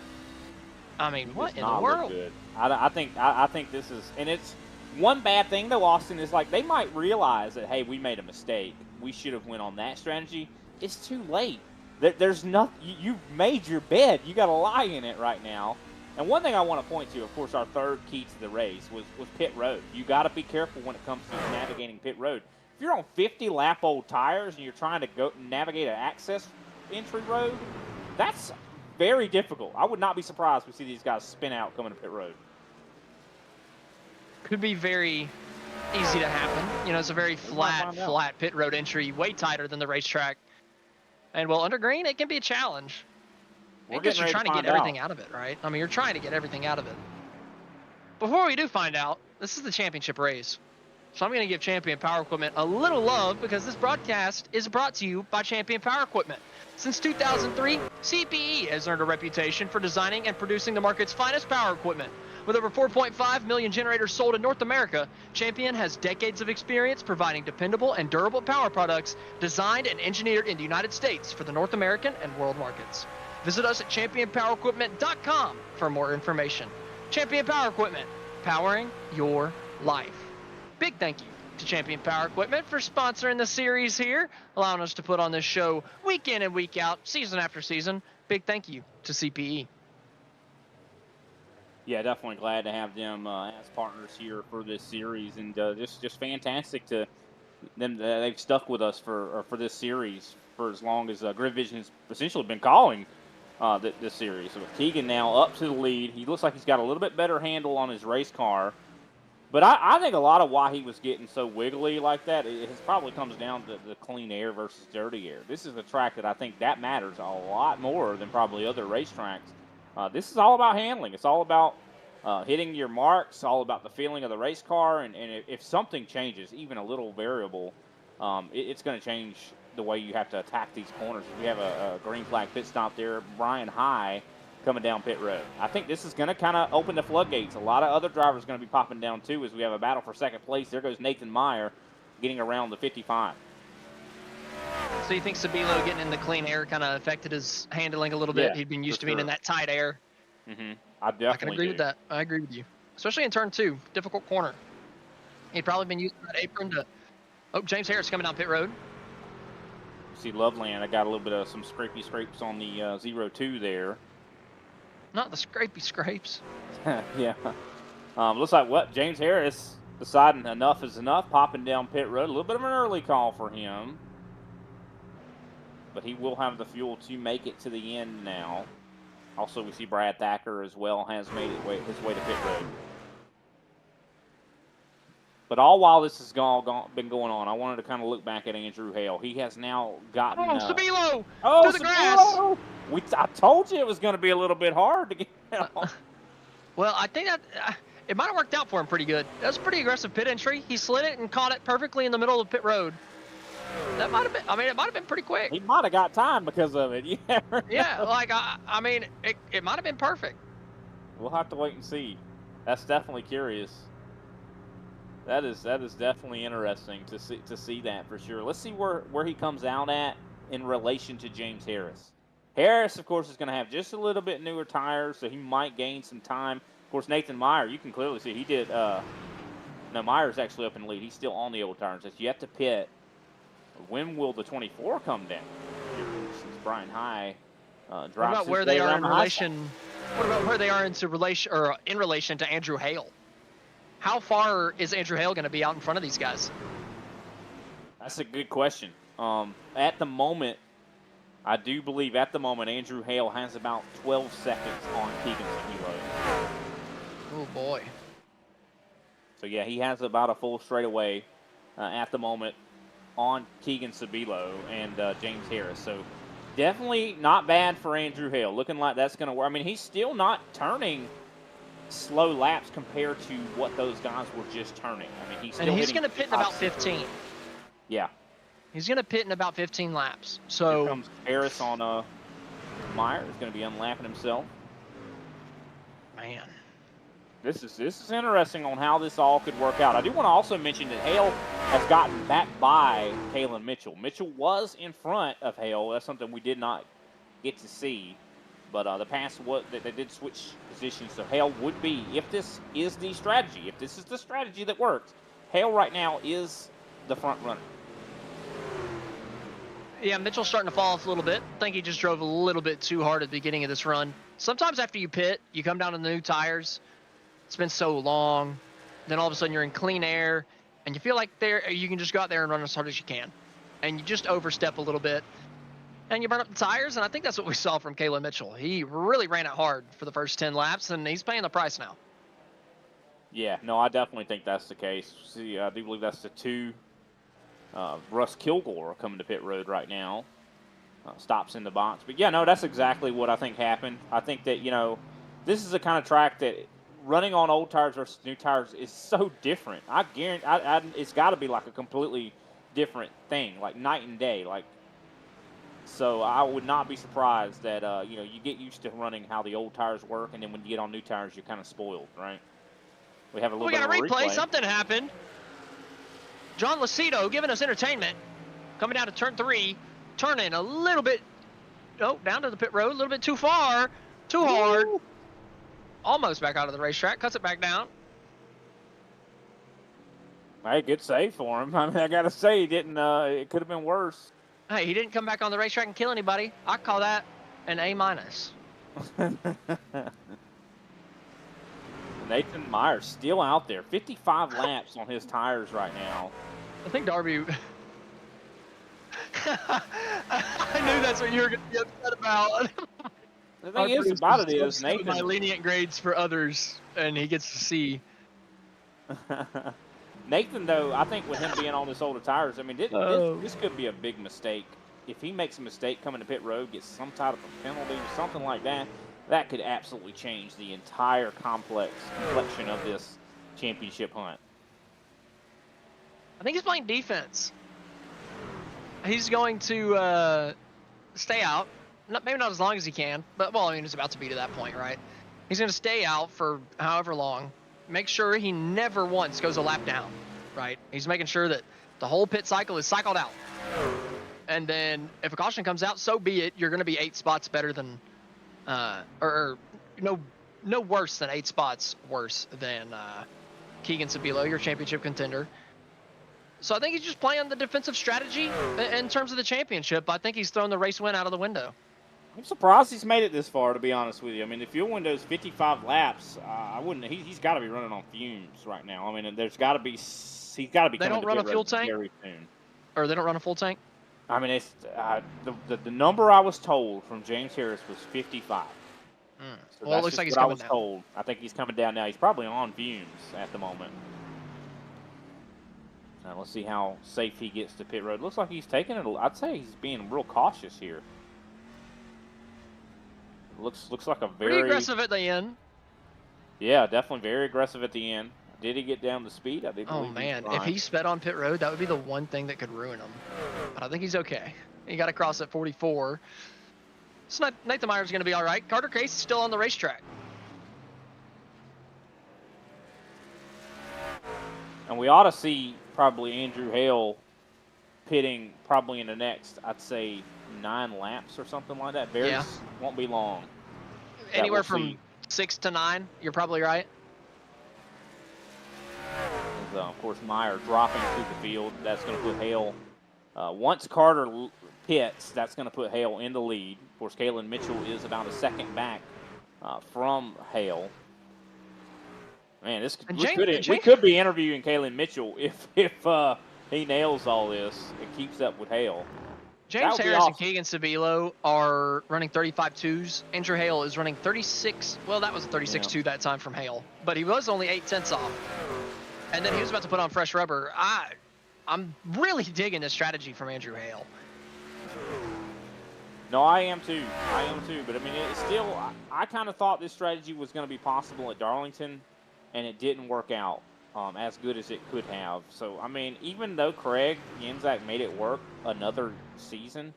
I mean, what in the world? Good. I think this is, and it's one bad thing though, Austin, is like they might realize that, hey, we made a mistake. We should have went on that strategy. It's too late. There's nothing. You've made your bed. You got to lie in it right now. And one thing I want to point to, of course, our third key to the race was pit road. You got to be careful when it comes to navigating pit road. If you're on 50 lap old tires and you're trying to go navigate an access entry road, that's very difficult. I would not be surprised if we see these guys spin out coming to pit road. Could be very easy to happen. It's a very flat pit road entry, way tighter than the racetrack. And well, under green, it can be a challenge. Because you're trying to get everything out of it, right? I mean, you're trying to get everything out of it. Before we do find out, this is the championship race. So I'm going to give Champion Power Equipment a little love because this broadcast is brought to you by Champion Power Equipment. Since 2003, CPE has earned a reputation for designing and producing the market's finest power equipment. With over 4.5 million generators sold in North America, Champion has decades of experience providing dependable and durable power products designed and engineered in the United States for the North American and world markets. Visit us at championpowerequipment.com for more information. Champion Power Equipment, powering your life. Big thank you to Champion Power Equipment for sponsoring the series here, allowing us to put on this show week in and week out, season after season. Big thank you to CPE. Yeah, definitely glad to have them as partners here for this series, and just fantastic to them. They've stuck with us for this series for as long as Grid Vision has essentially been calling this series. So Keegan now up to the lead. He looks like he's got a little bit better handle on his race car. But I think a lot of why he was getting so wiggly like that, it probably comes down to the clean air versus dirty air. This is a track that I think that matters a lot more than probably other racetracks. This is all about handling. It's all about hitting your marks, all about the feeling of the race car. And if something changes, even a little variable, it's going to change the way you have to attack these corners. We have a green flag pit stop there. Brian High coming down pit road. I think this is going to kind of open the floodgates. A lot of other drivers are going to be popping down too as we have a battle for second place. There goes Nathan Meyer getting around the 55. So you think Sabilo getting in the clean air kind of affected his handling a little bit? Yeah, He'd been used to being in that tight air. Mm-hmm. I can agree with that. I agree with you. Especially in turn 2, difficult corner. He'd probably been using that apron to... Oh, James Harris coming down pit road. See Loveland, I got a little bit of some scrapes on the 0-2 there. Not the scrapey scrapes. Yeah. Looks like what? James Harris deciding enough is enough, popping down pit road. A little bit of an early call for him. But he will have the fuel to make it to the end now. Also, we see Brad Thacker as well has made his way to pit road. But all while this has been going on, I wanted to kind of look back at Andrew Hale. He has now gotten... Sabilo! Oh, to the grass! I told you it was going to be a little bit hard to get out. Well, I think that it might have worked out for him pretty good. That was a pretty aggressive pit entry. He slid it and caught it perfectly in the middle of the pit road. That might have been... I mean, it might have been pretty quick. He might have got time because of it. Yeah, like, I mean, it might have been perfect. We'll have to wait and see. That's definitely curious. That is definitely interesting to see that for sure. Let's see where he comes out at in relation to James Harris. Harris, of course, is going to have just a little bit newer tires, so he might gain some time. Of course, Nathan Meyer, you can clearly see he did. No, Meyer's actually up in the lead. He's still on the old tires. It's yet to pit. When will the 24 come down? Here's Brian High What about where they are in relation? What about where they are in relation to Andrew Hale? How far is Andrew Hale going to be out in front of these guys? That's a good question. At the moment, I do believe at the moment Andrew Hale has about 12 seconds on Keegan Sabilo. Oh boy. So yeah, he has about a full straightaway at the moment on Keegan Sabilo and James Harris. So definitely not bad for Andrew Hale. Looking like that's going to work. I mean, he's still not turning slow laps compared to what those guys were just turning. I mean, he's going to pit in about 15. Yeah. He's going to pit in about 15 laps. So here comes Harris on Meyer. He's going to be unlapping himself. Man. This is interesting on how this all could work out. I do want to also mention that Hale has gotten back by Kalen Mitchell. Mitchell was in front of Hale. That's something we did not get to see. But the past, they did switch positions. So Hale would be, if this is the strategy, if this is the strategy that works, Hale right now is the front runner. Yeah, Mitchell's starting to fall off a little bit. I think he just drove a little bit too hard at the beginning of this run. Sometimes after you pit, you come down to the new tires. It's been so long. Then all of a sudden you're in clean air, and you feel like you can just go out there and run as hard as you can. And you just overstep a little bit, and you burn up the tires, and I think that's what we saw from Kalen Mitchell. He really ran it hard for the first 10 laps, and he's paying the price now. Yeah, no, I definitely think that's the case. See, I do believe that's the two. Russ Kilgore coming to pit road right now. Stops in the box. But, yeah, no, that's exactly what I think happened. I think that, this is the kind of track that running on old tires versus new tires is so different. I guarantee it's got to be like a completely different thing, like night and day. So I would not be surprised that, you get used to running how the old tires work, and then when you get on new tires, you're kind of spoiled, right? We have a little bit of a replay. Something happened. John Lacido giving us entertainment. Coming down to turn 3. Turning a little bit. Oh, down to the pit road. A little bit too far. Too hard. Almost back out of the racetrack. Cuts it back down. Hey, good save for him. I mean, I got to say, he didn't. It could have been worse. Hey, he didn't come back on the racetrack and kill anybody. I call that an A-. Nathan Meyer still out there. 55 laps on his tires right now. I think Darby... I knew that's what you were going to be upset about. The thing is about it is, Nathan... My lenient grades for others, and he gets to see. Nathan, though, I think with him being on this older tires, I mean, this could be a big mistake. If he makes a mistake coming to pit road, gets some type of a penalty or something like that, that could absolutely change the entire complexion of this championship hunt. I think he's playing defense. He's going to stay out. Maybe not as long as he can, but, well, I mean, it's about to be to that point, right? He's going to stay out for however long. Make sure he never once goes a lap down, right? He's making sure that the whole pit cycle is cycled out. And then if a caution comes out, so be it. You're going to be 8 spots better than, no worse than 8 spots worse than Keegan Sabilo, your championship contender. So I think he's just playing the defensive strategy in terms of the championship. I think he's thrown the race win out of the window. I'm surprised he's made it this far, to be honest with you. I mean, the fuel window is 55 laps. I wouldn't. He's got to be running on fumes right now. I mean, there's got to be. He's got to be. They don't run a fuel tank very soon. Or they don't run a full tank. I mean, it's the number I was told from James Harris was 55. So well, it looks like he's coming down. Told. I think he's coming down now. He's probably on fumes at the moment. Now let's see how safe he gets to pit road. Looks like he's taking it. I'd say he's being real cautious here. Looks like a very pretty aggressive at the end. Yeah, definitely very aggressive at the end. Did he get down to speed? I did. Oh man, if he sped on pit road, that would be the one thing that could ruin him. But I think he's okay. He got across at 44. So Nathan Meyer's going to be all right. Carter Case is still on the racetrack. And we ought to see probably Andrew Hale pitting probably in the next, I'd say, 9 laps or something like that. Won't be long. Anywhere from 6 to 9, you're probably right. Of course, Meyer dropping through the field. That's going to put Hale Once Carter pits, that's going to put Hale in the lead. Of course, Kalen Mitchell is about a second back from Hale. Man, we could be interviewing Kalen Mitchell if he nails all this and keeps up with Hale. James Harris and Keegan Sabilo are running 35.2s. Andrew Hale is running 36. Well, that was a 36.2 that time from Hale, but he was only 0.8 off. And then he was about to put on fresh rubber. I'm really digging this strategy from Andrew Hale. No, I am too. But I mean, it's still. I kind of thought this strategy was going to be possible at Darlington, and it didn't work out as good as it could have. So, I mean, even though Craig Yenzak made it work another season,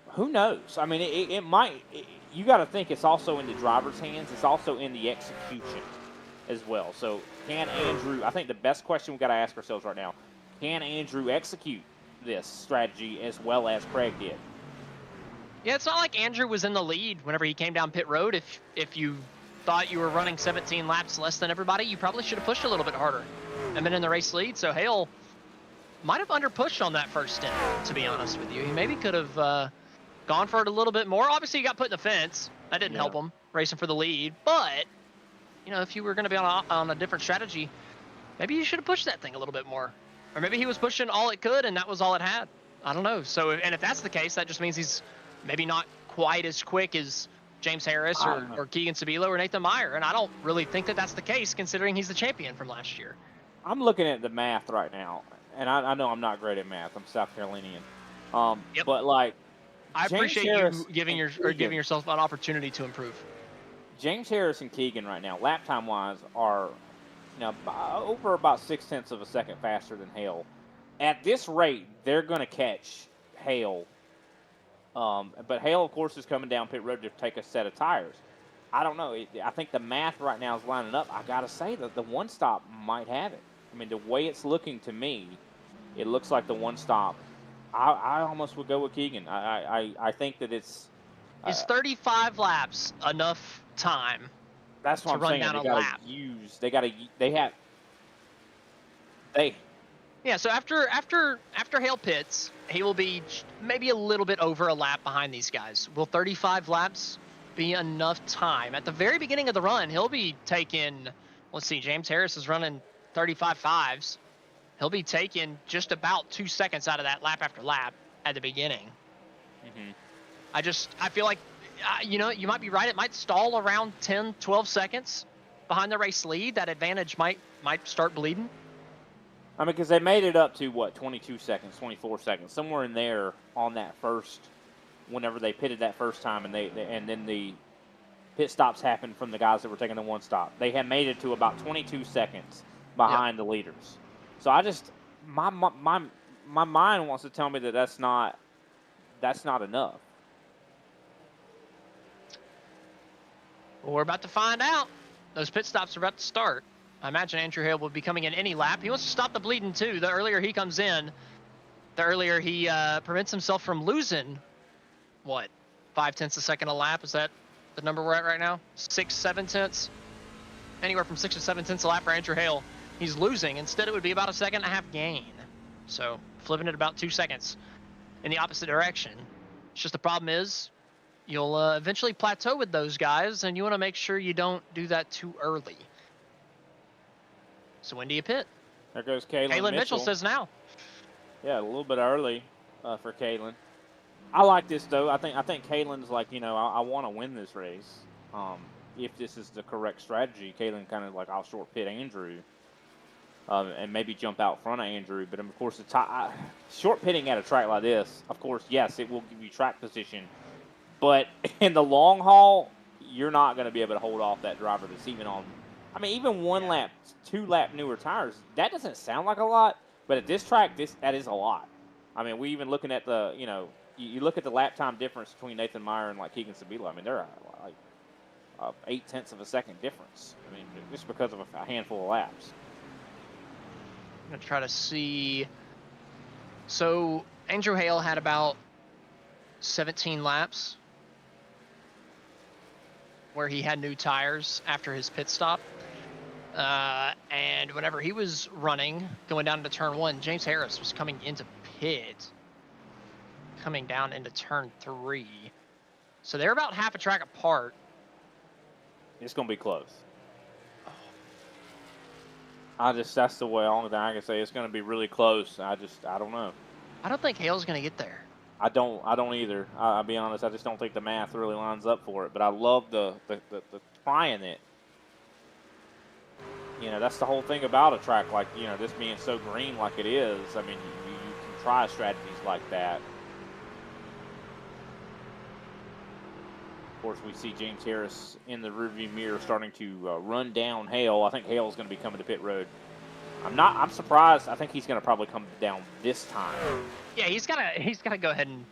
who knows? I mean, it might. You got to think it's also in the driver's hands. It's also in the execution as well. So, can Andrew? I think the best question we got to ask ourselves right now: can Andrew execute this strategy as well as Craig did? Yeah, it's not like Andrew was in the lead whenever he came down pit road. If you thought you were running 17 laps less than everybody, you probably should have pushed a little bit harder and been in the race lead. So Hale might have underpushed on that first stint, to be honest with you. He maybe could have gone for it a little bit more. Obviously, he got put in the fence. That didn't help him racing for the lead. But, you know, if you were going to be on a different strategy, maybe you should have pushed that thing a little bit more. Or maybe he was pushing all it could and that was all it had. I don't know. So, and if that's the case, that just means he's maybe not quite as quick as James Harris or Keegan Sabilo or Nathan Meyer. And I don't really think that that's the case, considering he's the champion from last year. I'm looking at the math right now, and I know I'm not great at math. I'm South Carolinian. But, like, I appreciate you giving yourself an opportunity to improve. James Harris and Keegan right now, lap time-wise, are over about 0.6 of a second faster than Hale. At this rate, they're going to catch Hale. But Hale, of course, is coming down pit road to take a set of tires. I don't know. I think the math right now is lining up. I got to say that the one stop might have it. I mean, the way it's looking to me, it looks like the one stop. I almost would go with Keegan. I think that it's. Is 35 laps enough time? That's what I'm saying. Yeah, so after Hale pits, he will be maybe a little bit over a lap behind these guys. Will 35 laps be enough time? At the very beginning of the run, he'll be taking, let's see, James Harris is running 35.5s. He'll be taking just about 2 seconds out of that lap after lap at the beginning. Mm-hmm. I feel like, you might be right. It might stall around 10, 12 seconds behind the race lead. That advantage might start bleeding. I mean, because they made it up to, 22 seconds, 24 seconds, somewhere in there on that first, whenever they pitted that first time, and and then the pit stops happened from the guys that were taking the one stop. They had made it to about 22 seconds behind the leaders. So I just, my mind wants to tell me that that's not enough. Well, we're about to find out. Those pit stops are about to start. I imagine Andrew Hale will be coming in any lap. He wants to stop the bleeding, too. The earlier he comes in, the earlier he prevents himself from losing, 0.5 a second a lap? Is that the number we're at right now? 6, 7 tenths? Anywhere from 6 to 7 tenths a lap for Andrew Hale. He's losing. Instead, it would be about a 1.5 second gain. So, flipping it about 2 seconds in the opposite direction. It's just the problem is, you'll eventually plateau with those guys, and you want to make sure you don't do that too early. So when do you pit? There goes Kalen Mitchell says now. Yeah, a little bit early for Kalen. I like this though. I think Kalen's like, I want to win this race. If this is the correct strategy, Kalen kind of like, I'll short pit Andrew, and maybe jump out front of Andrew. But of course, short pitting at a track like this, of course, yes, it will give you track position. But in the long haul, you're not going to be able to hold off that driver that's even on. I mean, even 1 lap, 2 lap newer tires, that doesn't sound like a lot, but at this track, that is a lot. I mean, we even looking at the, you look at the lap time difference between Nathan Meyer and like Keegan Sabilo. I mean, they're like 0.8 of a second difference. I mean, just because of a handful of laps. I'm going to try to see. So, Andrew Hale had about 17 laps where he had new tires after his pit stop. And whenever he was running, going down into turn 1, James Harris was coming into pit coming down into turn 3. So they're about half a track apart. It's going to be close. That's the only thing I can say. It's going to be really close. I don't know. I don't think Hale's going to get there. I don't either. I'll be honest. I just don't think the math really lines up for it. But I love the trying it. You know, that's the whole thing about a track like, you know, this being so green like it is. I mean, you can try strategies like that. Of course, we see James Harris in the rearview mirror starting to run down Hale. I think Hale's going to be coming to pit road. I'm surprised. I think he's going to probably come down this time. Yeah, he's gotta go ahead and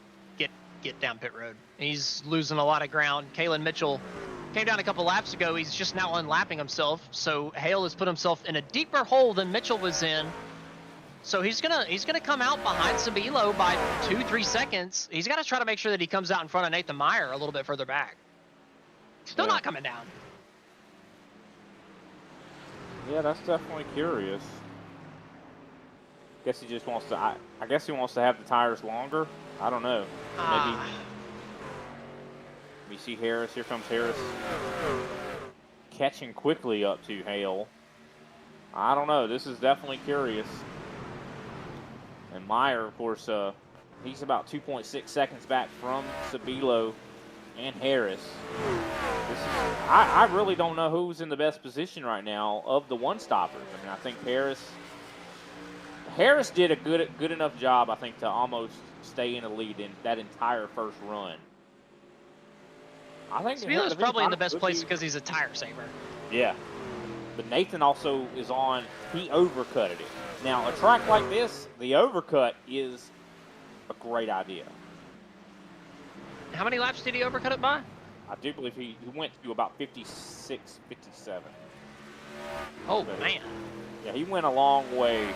get down pit road. He's losing a lot of ground. Kalen Mitchell came down a couple laps ago. He's just now unlapping himself. So Hale has put himself in a deeper hole than Mitchell was in. So he's gonna come out behind Sabilo by 2-3 seconds. He's got to try to make sure that he comes out in front of Nathan Meyer a little bit further back. Still not coming down. Yeah, that's definitely curious. Guess he just wants to. I guess he wants to have the tires longer. I don't know. Maybe. We see Harris. Here comes Harris, catching quickly up to Hale. I don't know. This is definitely curious. And Meyer, of course, he's about 2.6 seconds back from Sabilo and Harris. I really don't know who's in the best position right now of the one-stoppers. I mean, I think Harris did a good enough job, I think, to almost stay in the lead in that entire first run. I think Sabilo's probably in the best place because he's a tire saver. Yeah. But Nathan also is on, he overcutted it. Now, a track like this, the overcut is a great idea. How many laps did he overcut it by? I do believe he went to about 56, 57. Oh, man. Yeah, he went a long way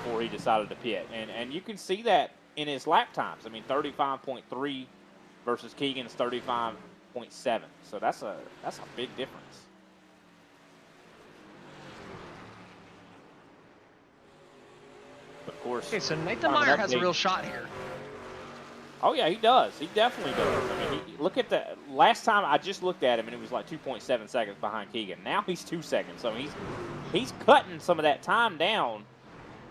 before he decided to pit. And you can see that in his lap times. I mean, 35.3 versus Keegan's 35.7. So that's a big difference. Of course. Okay, so Nathan Meyer has a real shot here. Oh, yeah, he does. He definitely does. I mean, look at the last time I just looked at him, and it was like 2.7 seconds behind Keegan. Now he's 2 seconds. So he's cutting some of that time down,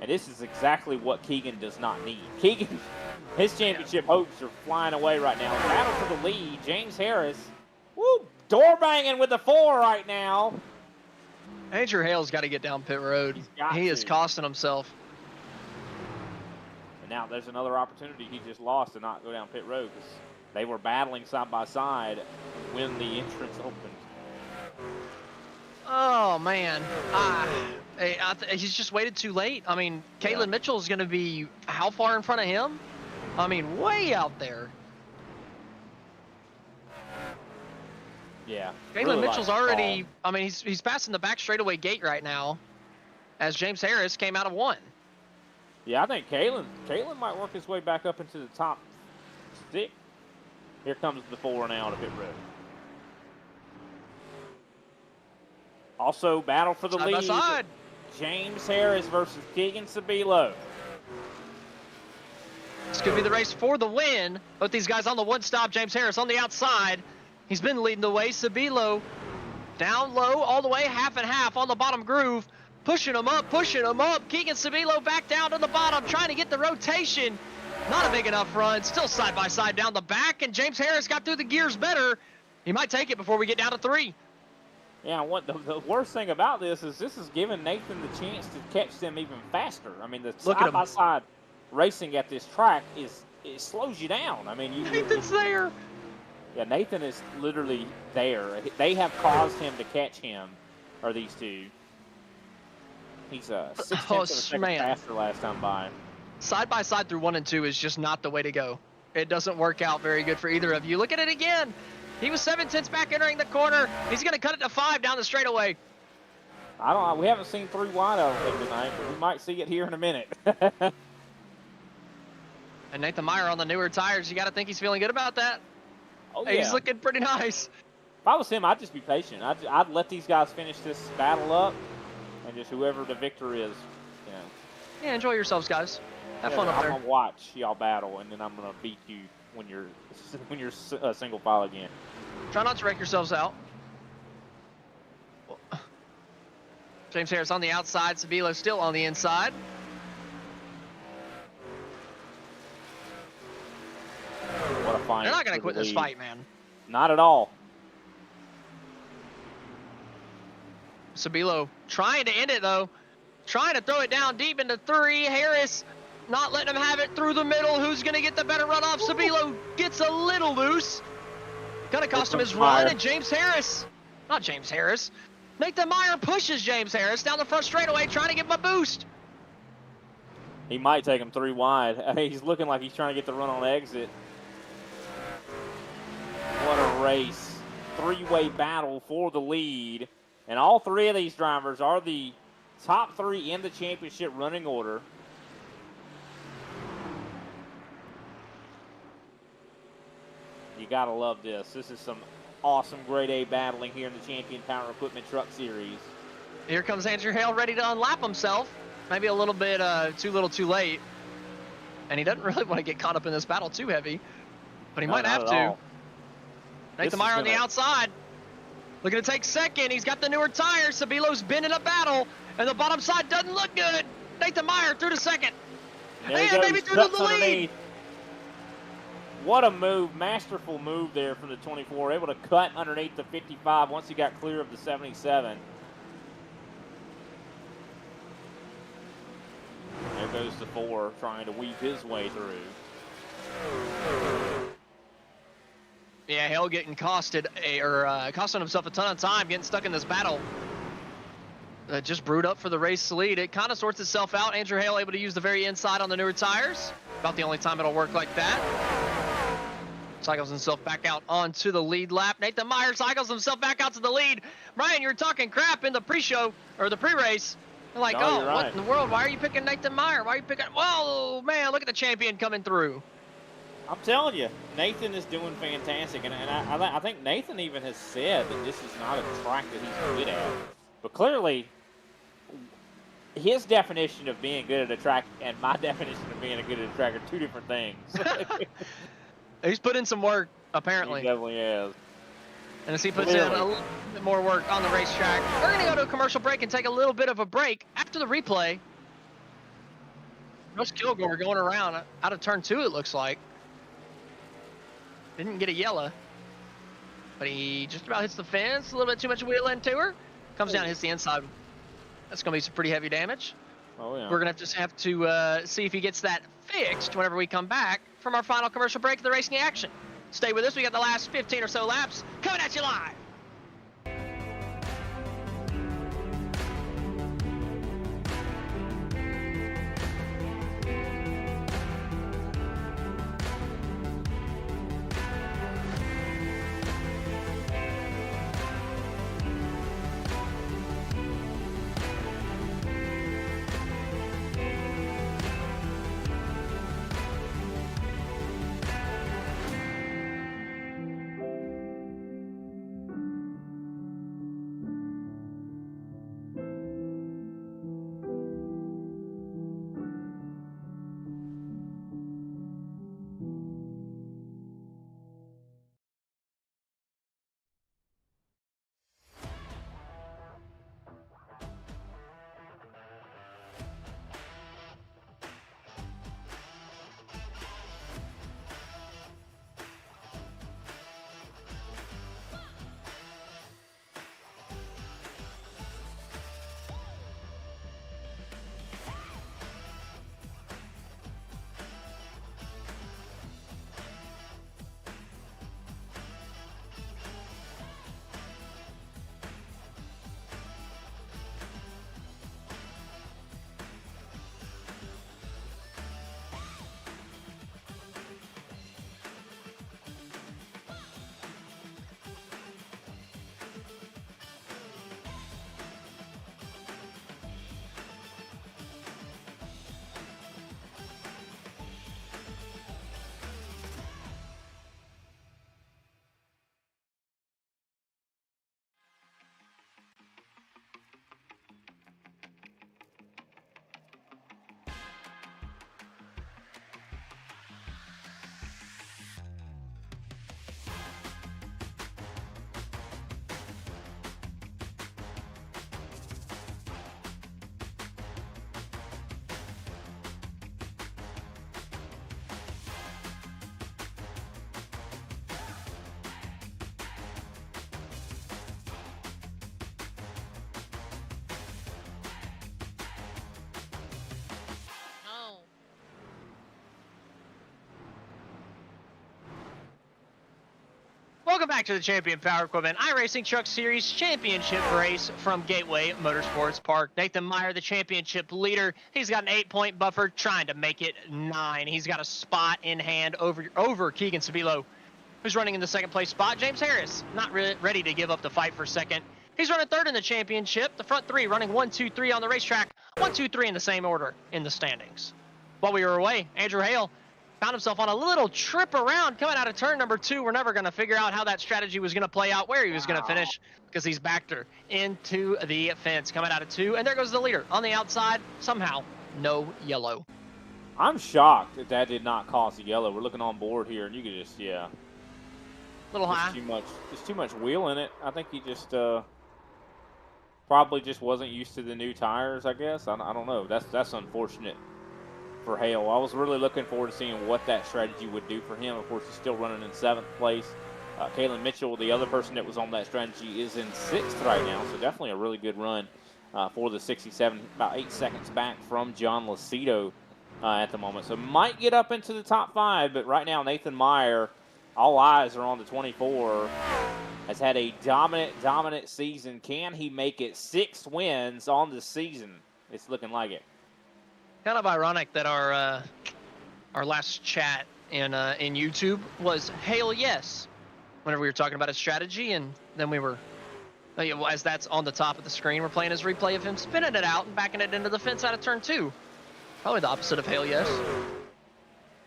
and this is exactly what Keegan does not need. Keegan, his championship hopes are flying away right now. Battle for the lead. James Harris, woo, door banging with the 4 right now. Andrew Hale's got to get down pit road. He is costing himself. And now there's another opportunity he just lost to not go down pit road because they were battling side by side when the entrance opened. Oh, man. He's just waited too late. I mean, Kalen Mitchell's going to be how far in front of him? I mean, way out there. Yeah. Kalen Mitchell's already, I mean, he's passing the back straightaway gate right now as James Harris came out of 1. Yeah, I think Kalen might work his way back up into the top 6. Here comes the 4 now to pit road. Also, battle for the lead. Side by side. James Harris versus Keegan Sabilo. This could be the race for the win. Both these guys on the one stop. James Harris on the outside. He's been leading the way. Sabilo down low all the way, half and half on the bottom groove. Pushing him up, pushing him up. Keegan Sabilo back down to the bottom, trying to get the rotation. Not a big enough run. Still side by side down the back, and James Harris got through the gears better. He might take it before we get down to 3. Yeah, what the worst thing about this is giving Nathan the chance to catch them even faster. I mean, the side-by-side racing at this track it slows you down. I mean, Nathan's there. Yeah, Nathan is literally there. They have caused him to catch him, or these two. He's 6/10 of a second faster last time by. Side by side through 1 and 2 is just not the way to go. It doesn't work out very good for either of you. Look at it again. He was 7/10 back entering the corner. He's going to cut it to 5 down the straightaway. I don't know. We haven't seen 3 wide, I don't think, tonight, but we might see it here in a minute. And Nathan Meyer on the newer tires. You got to think he's feeling good about that. Oh, yeah. He's looking pretty nice. If I was him, I'd just be patient. I'd let these guys finish this battle up, and just whoever the victor is, you know. Yeah, enjoy yourselves, guys. Have fun up I'm there. gonna watch y'all battle, and then I'm gonna beat you when you're single file again. Try not to wreck yourselves out. James Harris on the outside. Sabilo still on the inside. What a fight! They're not going to quit this fight, man. Not at all. Sabilo trying to end it, though. Trying to throw it down deep into 3. Harris not letting him have it through the middle. Who's going to get the better run off? Sabilo gets a little loose. Going to cost him his run. And James Harris, not James Harris, Nathan Meyer pushes James Harris down the front straightaway, trying to give him a boost. He might take him 3 wide. He's looking like he's trying to get the run on exit. What a race. 3-way battle for the lead. And all 3 of these drivers are the top 3 in the championship running order. You gotta love this. This is some awesome grade A battling here in the Champion Power Equipment Truck Series. Here comes Andrew Hale ready to unlap himself. Maybe a little bit too little too late. And he doesn't really want to get caught up in this battle too heavy. But he might have to. Nathan Meyer on the outside. Looking to take second. He's got the newer tires. Sabilo's been in a battle. And the bottom side doesn't look good. Nathan Meyer through to second. And maybe through to the lead. What a move. Masterful move there from the 24. Able to cut underneath the 55 once he got clear of the 77. There goes the 4 trying to weave his way through. Yeah, Hale getting costing himself a ton of time, getting stuck in this battle. Just brewed up for the race lead. It kind of sorts itself out. Andrew Hale able to use the very inside on the newer tires. About the only time it'll work like that. Cycles himself back out onto the lead lap. Nathan Meyer cycles himself back out to the lead. Brian, you were talking crap in the pre-show, or the pre-race. Like, no, what in the world? Why are you picking Nathan Meyer? Why are you picking... Whoa, man, look at the champion coming through. I'm telling you, Nathan is doing fantastic. And I think Nathan even has said that this is not a track that he's good at. But clearly, his definition of being good at a track and my definition of being good at a track are 2 different things. He's put in some work, apparently. He definitely has. And as he puts in a little bit more work on the racetrack, we're going to go to a commercial break and take a little bit of a break. After the replay, Russ Kilgore going around out of turn 2, it looks like. Didn't get a yellow, but he just about hits the fence. A little bit too much wheel end to her. Comes down and hits the inside. That's going to be some pretty heavy damage. Oh, yeah. We're going to just have to see if he gets that fixed whenever we come back from our final commercial break of the racing action. Stay with us. We got the last 15 or so laps coming at you live. Welcome back to the Champion Power Equipment iRacing Truck Series Championship race from Gateway Motorsports Park. Nathan Meyer, the championship leader. He's got an 8-point buffer, trying to make it 9. He's got a spot in hand over Keegan Sabilo, who's running in the second place spot. James Harris, not ready to give up the fight for second. He's running third in the championship. The front 3 running 1, 2, 3 on the racetrack. 1, 2, 3 in the same order in the standings. While we were away, Andrew Hale found himself on a little trip around coming out of turn number 2. We're never going to figure out how that strategy was going to play out, where he was going to finish, because he's backed her into the fence coming out of 2. And there goes the leader on the outside. Somehow, no yellow. I'm shocked that did not cause a yellow. We're looking on board here, and you could just, A little high. Just too much wheel in it. I think he just probably just wasn't used to the new tires, I guess. I don't know. That's unfortunate for Hale. I was really looking forward to seeing what that strategy would do for him. Of course, he's still running in 7th place. Kalen Mitchell, the other person that was on that strategy, is in 6th right now, so definitely a really good run for the 67, about 8 seconds back from John Lacido at the moment. So might get up into the top 5, but right now Nathan Meyer, all eyes are on the 24, has had a dominant season. Can he make it 6 wins on the season? It's looking like it. Kind of ironic that our last chat in YouTube was Hale yes, whenever we were talking about his strategy, and then we were, as that's on the top of the screen, we're playing his replay of him spinning it out and backing it into the fence out of turn 2. Probably the opposite of Hale yes.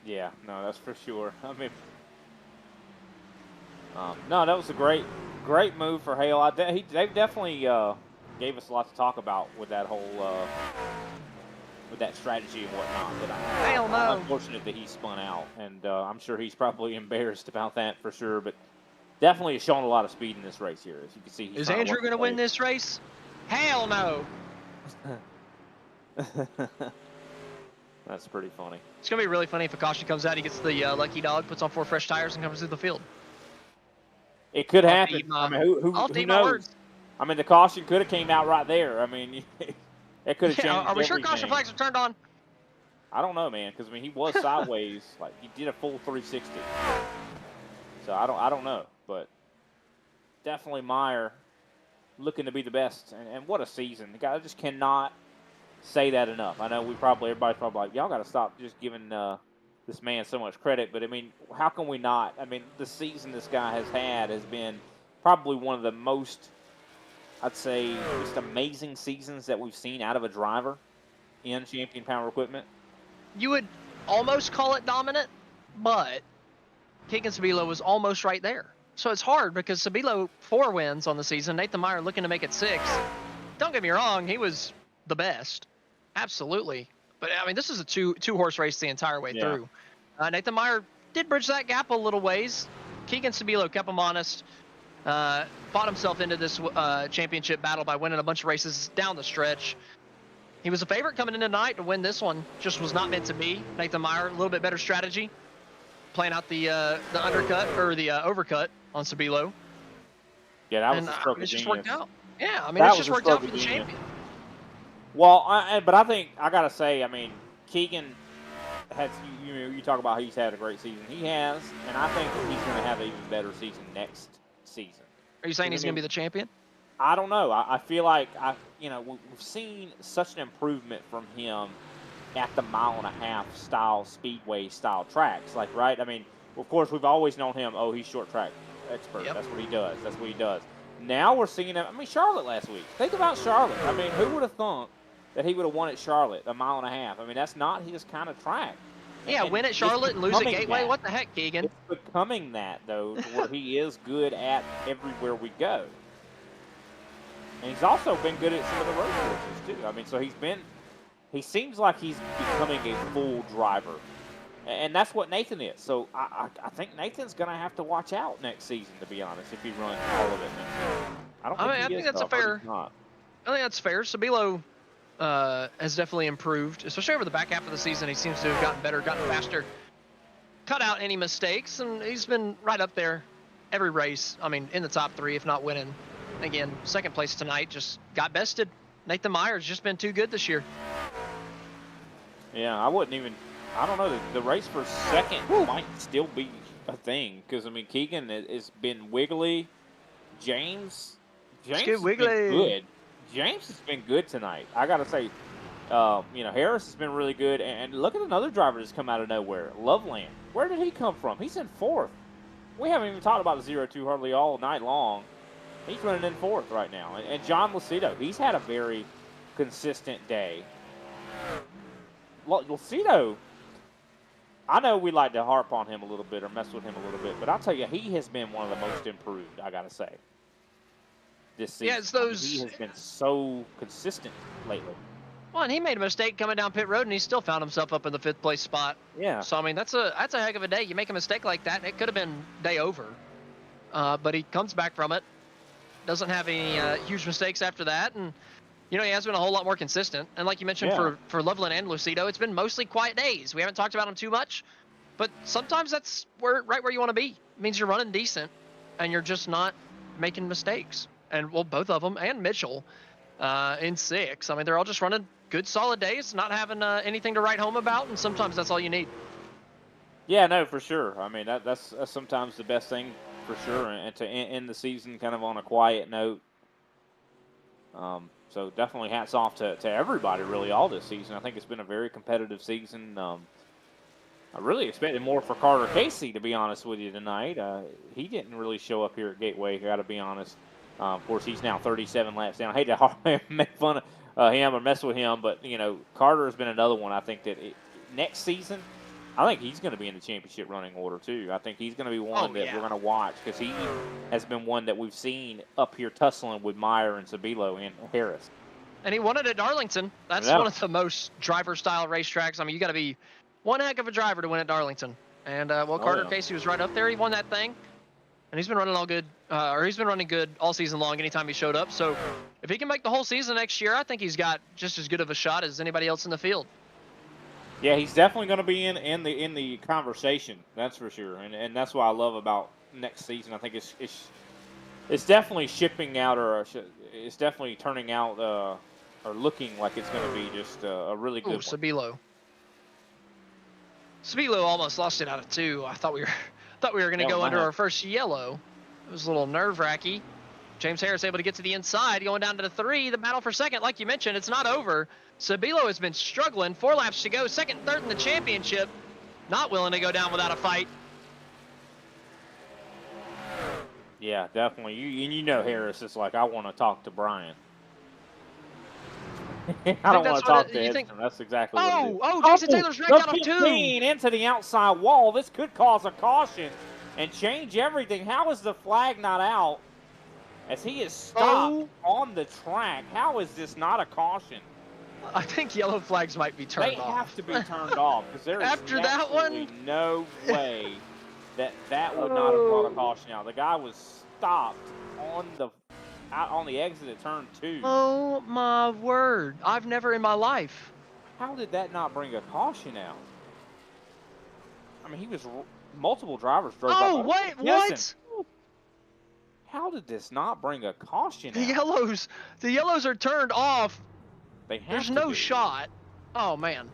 Yeah, no, that's for sure. I mean, no, that was a great move for Hale. They definitely gave us a lot to talk about with that whole with that strategy and whatnot. But I'm unfortunate that he spun out, and I'm sure he's probably embarrassed about that for sure. But definitely has shown a lot of speed in this race here, as you can see. Is Andrew going to win this race? Hell no. That's pretty funny. It's going to be really funny if a caution comes out, he gets the lucky dog, puts on 4 fresh tires, and comes through the field. It could happen. I mean, who knows? I mean, the caution could have came out right there. I mean, it could have changed. Are we sure everything. caution flags are turned on? I don't know, man, because I mean, he was sideways, like he did a full 360. So I don't know, but definitely Meyer looking to be the best, and what a season! The guy just cannot say that enough. I know everybody's probably like, y'all got to stop just giving this man so much credit, but I mean, how can we not? I mean, the season this guy has had has been probably one of the most, I'd say, just amazing seasons that we've seen out of a driver in Champion Power Equipment. You would almost call it dominant, but Keegan Sabilo was almost right there. So it's hard because Sabilo 4 wins on the season. Nathan Meyer looking to make it 6. Don't get me wrong, he was the best, absolutely. But I mean, this is a two-horse race the entire way through. Nathan Meyer did bridge that gap a little ways. Keegan Sabilo kept him honest. Fought himself into this championship battle by winning a bunch of races down the stretch. He was a favorite coming in tonight to win this one. Just was not meant to be. Nathan Meyer, a little bit better strategy, playing out the undercut or the overcut on Sabilo. Yeah, that was a stroke of genius. Just worked out. Yeah, I mean, it's just worked out for the champion. Well, but I think I gotta say, I mean, Keegan has. You talk about he's had a great season. He has, and I think he's going to have an even better season next season. Are you saying he's going to be the champion? I don't know. I feel like we've seen such an improvement from him at the 1.5-mile style speedway style tracks. Like, right? I mean, of course, we've always known him. Oh, he's short track expert. Yep. That's what he does. That's what he does. Now we're seeing him. I mean, Charlotte last week. Think about Charlotte. I mean, who would have thought that he would have won at Charlotte, 1.5 miles? I mean, that's not his kind of track. Yeah, win at Charlotte and lose at Gateway. What the heck, Keegan? It's becoming that, though, to where he is good at everywhere we go. And he's also been good at some of the road courses, too. I mean, so he seems like he's becoming a full driver. And that's what Nathan is. So I think Nathan's going to have to watch out next season, to be honest, if he runs all of it next season. I think that's fair. I think that's fair. Sabilo has definitely improved, especially over the back half of the season. He seems to have gotten better, gotten faster, cut out any mistakes, and he's been right up there every race. I mean, in the top 3, if not winning. Again, 2nd place tonight, just got bested. Nathan Meyer's just been too good this year. Yeah, I don't know. The race for 2nd might still be a thing because I mean Keegan has been wiggly. James Skid has been Wiggly. good. James has been good tonight. I gotta say, Harris has been really good. And look at another driver that's come out of nowhere, Loveland. Where did he come from? He's in fourth. We haven't even talked about the 0-2 hardly all night long. He's running in fourth right now. And John Lucido, he's had a very consistent day. Lucido, I know we like to harp on him a little bit or mess with him a little bit, but I'll tell you, he has been one of the most improved, I got to say, this season. Yeah, it's those. He has been so consistent lately. Well, and he made a mistake coming down pit road, and he still found himself up in the 5th place spot. Yeah. So I mean, that's a heck of a day. You make a mistake like that, and it could have been day over. But he comes back from it. Doesn't have any huge mistakes after that, and he has been a whole lot more consistent. And like you mentioned, for Loveland and Lucido, it's been mostly quiet days. We haven't talked about them too much, but sometimes that's right where you want to be. It means you're running decent, and you're just not making mistakes. And well, both of them and Mitchell in 6. I mean, they're all just running good, solid days, not having anything to write home about, and sometimes that's all you need. Yeah, no, for sure. I mean, that's sometimes the best thing for sure, and to end the season kind of on a quiet note. So definitely hats off to everybody really all this season. I think it's been a very competitive season. I really expected more for Carter Casey, to be honest with you, tonight. He didn't really show up here at Gateway, got to be honest. Of course, he's now 37 laps down. I hate to make fun of him or mess with him, but, Carter has been another one. I think that next season, I think he's going to be in the championship running order, too. I think he's going to be one that we're going to watch because he has been one that we've seen up here tussling with Meyer and Sabilo and Harris. And he won it at Darlington. That's one of the most driver-style racetracks. I mean, you got to be one heck of a driver to win at Darlington. And, Carter Casey was right up there. He won that thing. And he's been running he's been running good all season long anytime he showed up. So if he can make the whole season next year, I think he's got just as good of a shot as anybody else in the field. Yeah, he's definitely going to be in the conversation. That's for sure, and that's what I love about next season. I think it's definitely shipping out, or it's definitely turning out or looking like it's going to be just a really good. Sabilo almost lost it out of 2. I thought we were going to go under our first yellow. It was a little nerve-wracking. James Harris able to get to the inside, going down to the 3. The battle for second, like you mentioned, it's not over. Sabilo has been struggling. 4 laps to go. Second, third in the championship. Not willing to go down without a fight. Yeah, definitely. Harris is like, I want to talk to Brian. I don't want to talk to Edson. That's exactly what it is. Jason Taylor's wrecked out of 2. Into the outside wall. This could cause a caution and change everything. How is the flag not out as he is stopped on the track? How is this not a caution? I think yellow flags might be turned off. They have to be turned off because there is after that one, no way that would not have brought a caution out. The guy was stopped on the exit at turn 2. Oh my word! I've never in my life. How did that not bring a caution out? I mean, multiple drivers drove. Oh wait, what? How did this not bring a caution out? The yellows are turned off. There's no shot. Oh man.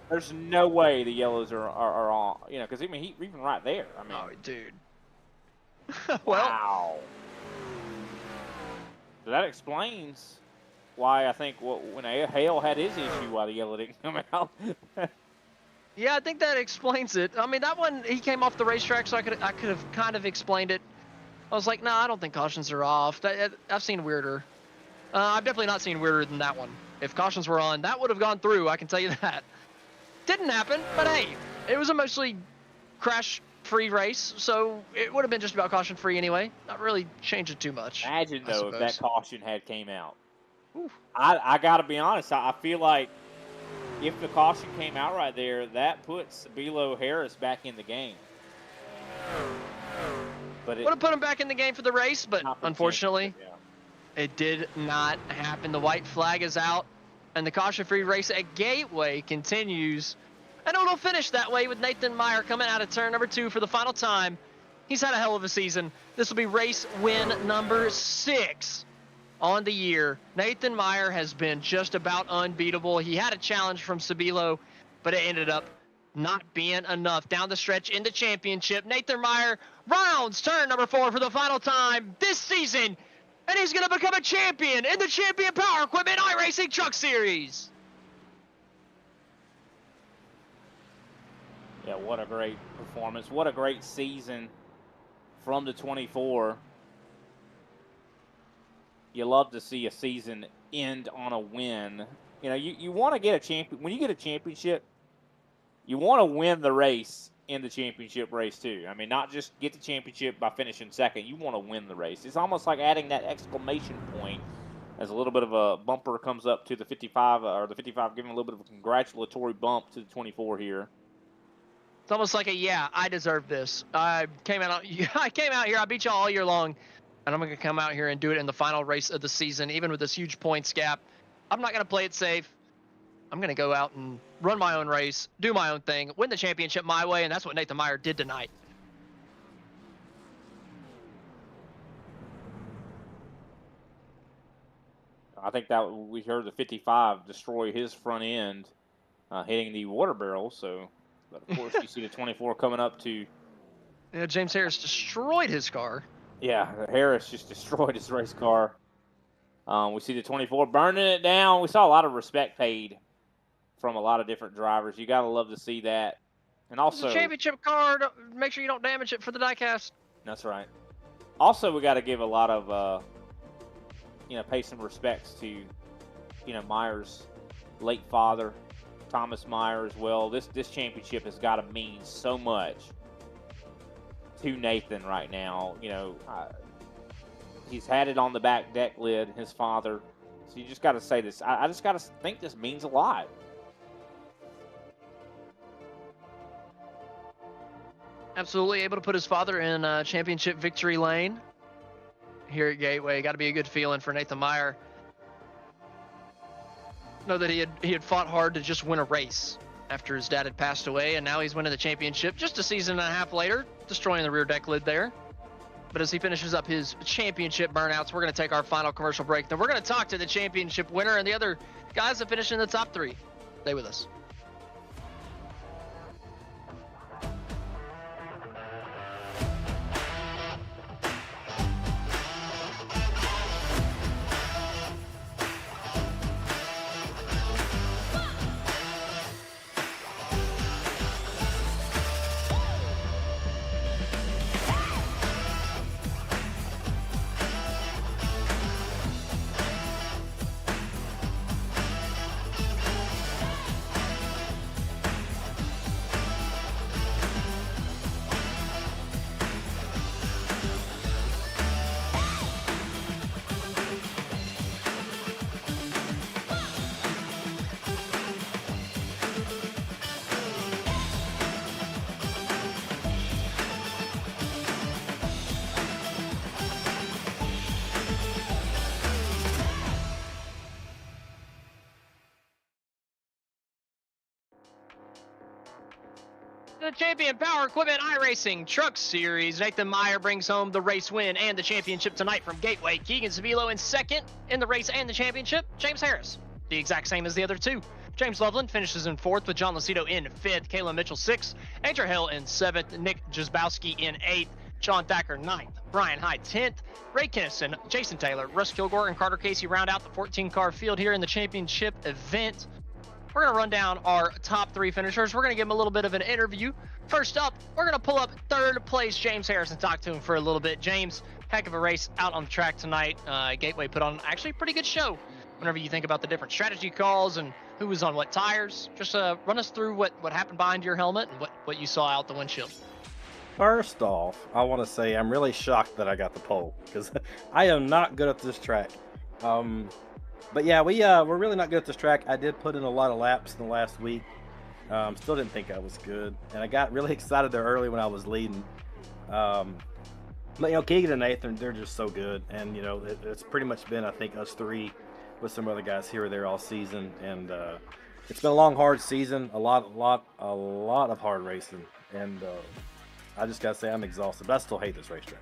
There's no way the yellows are on. Because he even right there. I mean, oh dude. Wow. So that explains why I think when Hale had his issue, why the yellow didn't come out. Yeah, I think that explains it. I mean, that one, he came off the racetrack, so I could have kind of explained it. I was like, nah, I don't think cautions are off. I've seen weirder. I've definitely not seen weirder than that one. If cautions were on, that would have gone through, I can tell you that. Didn't happen, but hey, it was a mostly crash-free race, so it would have been just about caution-free anyway. Not really changing too much. Imagine, though, if that caution had came out. I got to be honest, I feel like if the caution came out right there, that puts Sabilo Harris back in the game. But it would have put him back in the game for the race, but unfortunately, it did not happen. The white flag is out, and the caution-free race at Gateway continues. And it'll finish that way with Nathan Meyer coming out of turn number 2 for the final time. He's had a hell of a season. This will be race win number 6 on the year. Nathan Meyer has been just about unbeatable. He had a challenge from Sabilo, but it ended up not being enough. Down the stretch in the championship, Nathan Meyer rounds turn number 4 for the final time this season, and he's going to become a champion in the Champion Power Equipment iRacing Truck Series. Yeah, what a great performance. What a great season from the 24. You love to see a season end on a win. You know, you want to get a champion. When you get a championship, you want to win the race in the championship race too. I mean, not just get the championship by finishing second. You want to win the race. It's almost like adding that exclamation point as a little bit of a bumper comes up to the 55, or the 55 giving a little bit of a congratulatory bump to the 24 here. It's almost like yeah, I deserve this. I came out here, I beat y'all all year long, and I'm going to come out here and do it in the final race of the season, even with this huge points gap. I'm not going to play it safe. I'm going to go out and run my own race, do my own thing, win the championship my way, and that's what Nathan Meyer did tonight. I think that we heard the 55 destroy his front end, hitting the water barrel, so... But of course, you see the 24 coming up to... Yeah, James Harris destroyed his car. Yeah, Harris just destroyed his race car. We see the 24 burning it down. We saw a lot of respect paid from a lot of different drivers. You got to love to see that. And also... It's a championship car. Make sure you don't damage it for the diecast. That's right. Also, we got to give a lot of, pay some respects to, Meyer's late father, Thomas Meyer as well. This championship has got to mean so much to Nathan right now. He's had it on the back deck lid, his father. So you just got to say this. I just got to think this means a lot. Absolutely able to put his father in championship victory lane here at Gateway. Got to be a good feeling for Nathan Meyer. Know that he had fought hard to just win a race after his dad had passed away, and now he's winning the championship just a season and a half later, destroying the rear deck lid there. But as he finishes up his championship burnouts, we're going to take our final commercial break. Then we're going to talk to the championship winner and the other guys that finished in the top 3. Stay with us. The Champion Power Equipment iRacing Truck Series. Nathan Meyer brings home the race win and the championship tonight from Gateway. Keegan Sabilo in second in the race and the championship. James Harris, the exact same as the other two. James Loveland finishes in 4th with John Lucido in 5th. Kayla Mitchell 6th. Andrew Hill in 7th. Nick Jazbowski in 8th. John Thacker 9th. Brian Hyde 10th. Ray Kinnison, Jason Taylor, Russ Kilgore, and Carter Casey round out the 14-car field here in the championship event. We're going to run down our top 3 finishers. We're going to give him a little bit of an interview. First up, we're going to pull up 3rd place James Harris and talk to him for a little bit. James, heck of a race out on the track tonight. Gateway put on actually a pretty good show. Whenever you think about the different strategy calls and who was on what tires, just run us through what happened behind your helmet and what you saw out the windshield. First off, I want to say I'm really shocked that I got the pole because I am not good at this track. But yeah, we're really not good at this track. I did put in a lot of laps in the last week. Still didn't think I was good, and I got really excited there early when I was leading. But Keegan and Nathan, they're just so good, and it's pretty much been, I think, us 3 with some other guys here or there all season, and it's been a long, hard season. A lot of hard racing, and I just gotta say I'm exhausted, but I still hate this racetrack.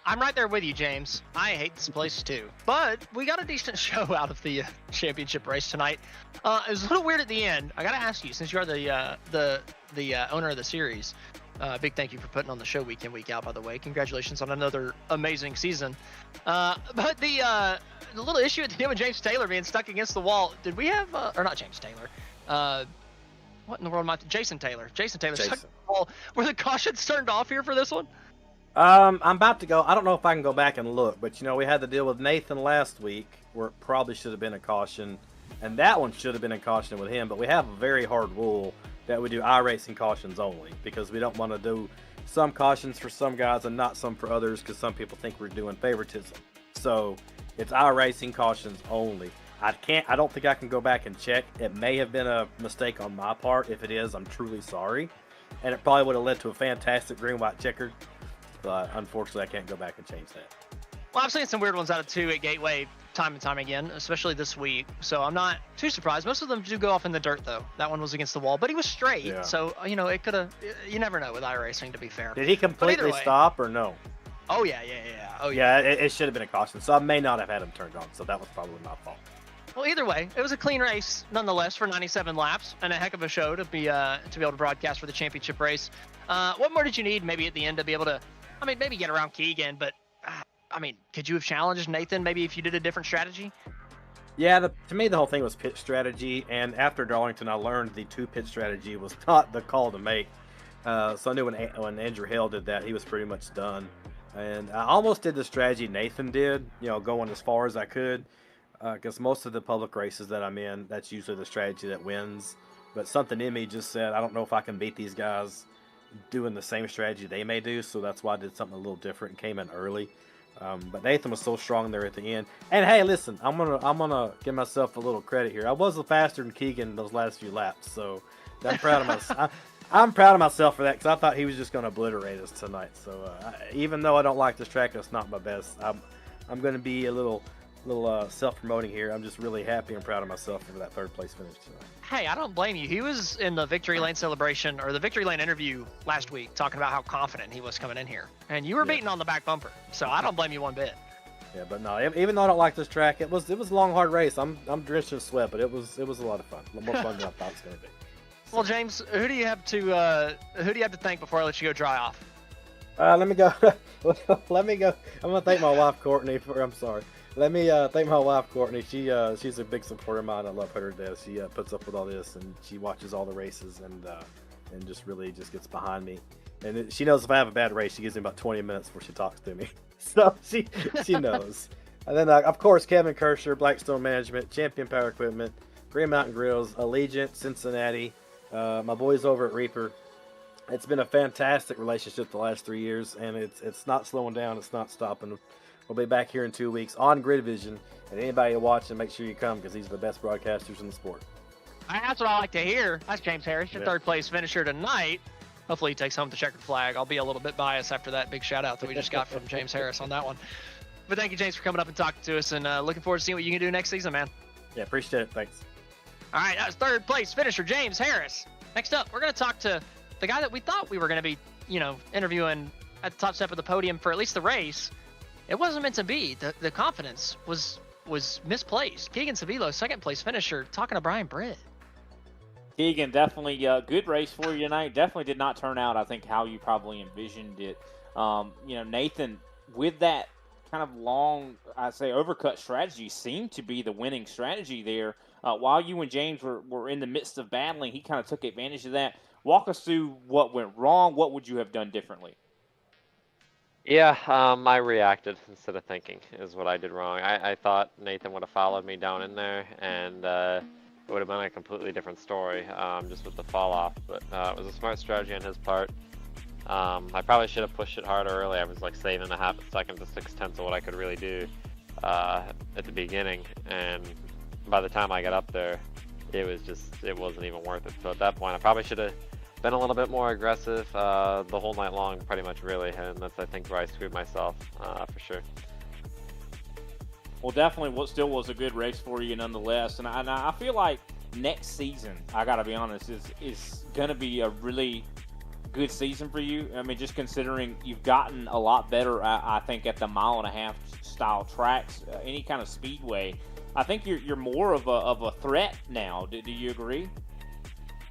I'm right there with you, James. I hate this place too. But we got a decent show out of the championship race tonight. It was a little weird at the end. I got to ask you, since you are the owner of the series, big thank you for putting on the show week in, week out, by the way. Congratulations on another amazing season. But the little issue at the end with James Taylor being stuck against the wall, did we have, or not James Taylor, what in the world am I, Jason Taylor stuck against the wall. Were the cautions turned off here for this one? I'm about to go. I don't know if I can go back and look, but we had to deal with Nathan last week where it probably should have been a caution, and that one should have been a caution with him. But we have a very hard rule that we do iRacing cautions only, because we don't want to do some cautions for some guys and not some for others, because some people think we're doing favoritism. So it's iRacing cautions only. I don't think I can go back and check. It may have been a mistake on my part. If it is, I'm truly sorry, and it probably would have led to a fantastic green-white checker. But unfortunately, I can't go back and change that. Well, I've seen some weird ones out of 2 at Gateway time and time again, especially this week. So I'm not too surprised. Most of them do go off in the dirt, though. That one was against the wall, but he was straight. Yeah. So, it could have, you never know with iRacing, to be fair. Did he completely stop or no? Oh, yeah. Oh, yeah, it should have been a caution. So I may not have had him turned on. So that was probably my fault. Well, either way, it was a clean race nonetheless for 97 laps, and a heck of a show to be able to broadcast for the championship race. What more did you need maybe at the end to be able to, maybe get around Keegan, but could you have challenged Nathan maybe if you did a different strategy? Yeah, to me the whole thing was pit strategy, and after Darlington I learned the 2-pit strategy was not the call to make. So I knew when Andrew Hale did that, he was pretty much done. And I almost did the strategy Nathan did, going as far as I could, because most of the public races that I'm in, that's usually the strategy that wins. But something in me just said, I don't know if I can beat these guys doing the same strategy they may do, so that's why I did something a little different and came in early. But Nathan was so strong there at the end. And hey, listen, I'm gonna give myself a little credit here. I was faster than Keegan those last few laps, so I'm proud of myself. I'm proud of myself for that, because I thought he was just going to obliterate us tonight. So even though I don't like this track, it's not my best. I'm going to be a little self-promoting here. I'm just really happy and proud of myself for that 3rd place finish tonight. Hey, I don't blame you. He was in the Victory Lane celebration, or the Victory Lane interview last week, talking about how confident he was coming in here. And you were beating on the back bumper, so I don't blame you one bit. Yeah, but no, even though I don't like this track, it was a long, hard race. I'm drenched in sweat, but it was a lot of fun. A lot more fun than I thought it was going to be. Well, James, who do you have to thank before I let you go dry off? Let me go. Let me go. I'm gonna thank my wife Courtney. I'm sorry. Let me thank my wife Courtney. She's a big supporter of mine. I love her to death. She puts up with all this, and she watches all the races, and just really gets behind me. And she knows if I have a bad race, she gives me about 20 minutes before she talks to me. So she knows. And then of course Kevin Kirscher, Blackstone Management, Champion Power Equipment, Green Mountain Grills, Allegiant, Cincinnati. My boys over at Reaper. It's been a fantastic relationship the last 3 years, and it's not slowing down. It's not stopping. We'll be back here in 2 weeks on Grid Vision, and anybody watching, make sure you come, because these are the best broadcasters in the sport. That's what I like to hear. That's James Harris, your 3rd place finisher tonight. Hopefully he takes home the checkered flag. I'll be a little bit biased after that big shout out that we just got from James Harris on that one. But thank you, James, for coming up and talking to us, and looking forward to seeing what you can do next season, man. Yeah, appreciate it. Thanks. All right, that was 3rd place finisher James Harris. Next up, we're going to talk to the guy that we thought we were going to be, interviewing at the top step of the podium for at least the race. It wasn't meant to be. The confidence was misplaced. Keegan Savilo, 2nd place finisher, talking to Brian Britt. Keegan, definitely a good race for you tonight. Definitely did not turn out, I think, how you probably envisioned it. Nathan, with that kind of long, I'd say, overcut strategy, seemed to be the winning strategy there. While you and James were in the midst of battling, he kind of took advantage of that. Walk us through what went wrong. What would you have done differently? Yeah, I reacted instead of thinking is what I did wrong. I thought Nathan would have followed me down in there, and it would have been a completely different story, just with the fall off. But it was a smart strategy on his part. I probably should have pushed it harder early. I was like saving a half a second to 6/10 of what I could really do at the beginning, and by the time I got up there, it wasn't even worth it. So at that point, I probably should have been a little bit more aggressive the whole night long, pretty much, really, and that's, I think, where I screwed myself for sure. Well, definitely what still was a good race for you nonetheless, and I feel like next season, I gotta be honest, is going to be a really good season for you? I mean, just considering you've gotten a lot better, I think, at the 1.5-mile style tracks, any kind of speedway. I think you're more of a threat now. Do you agree?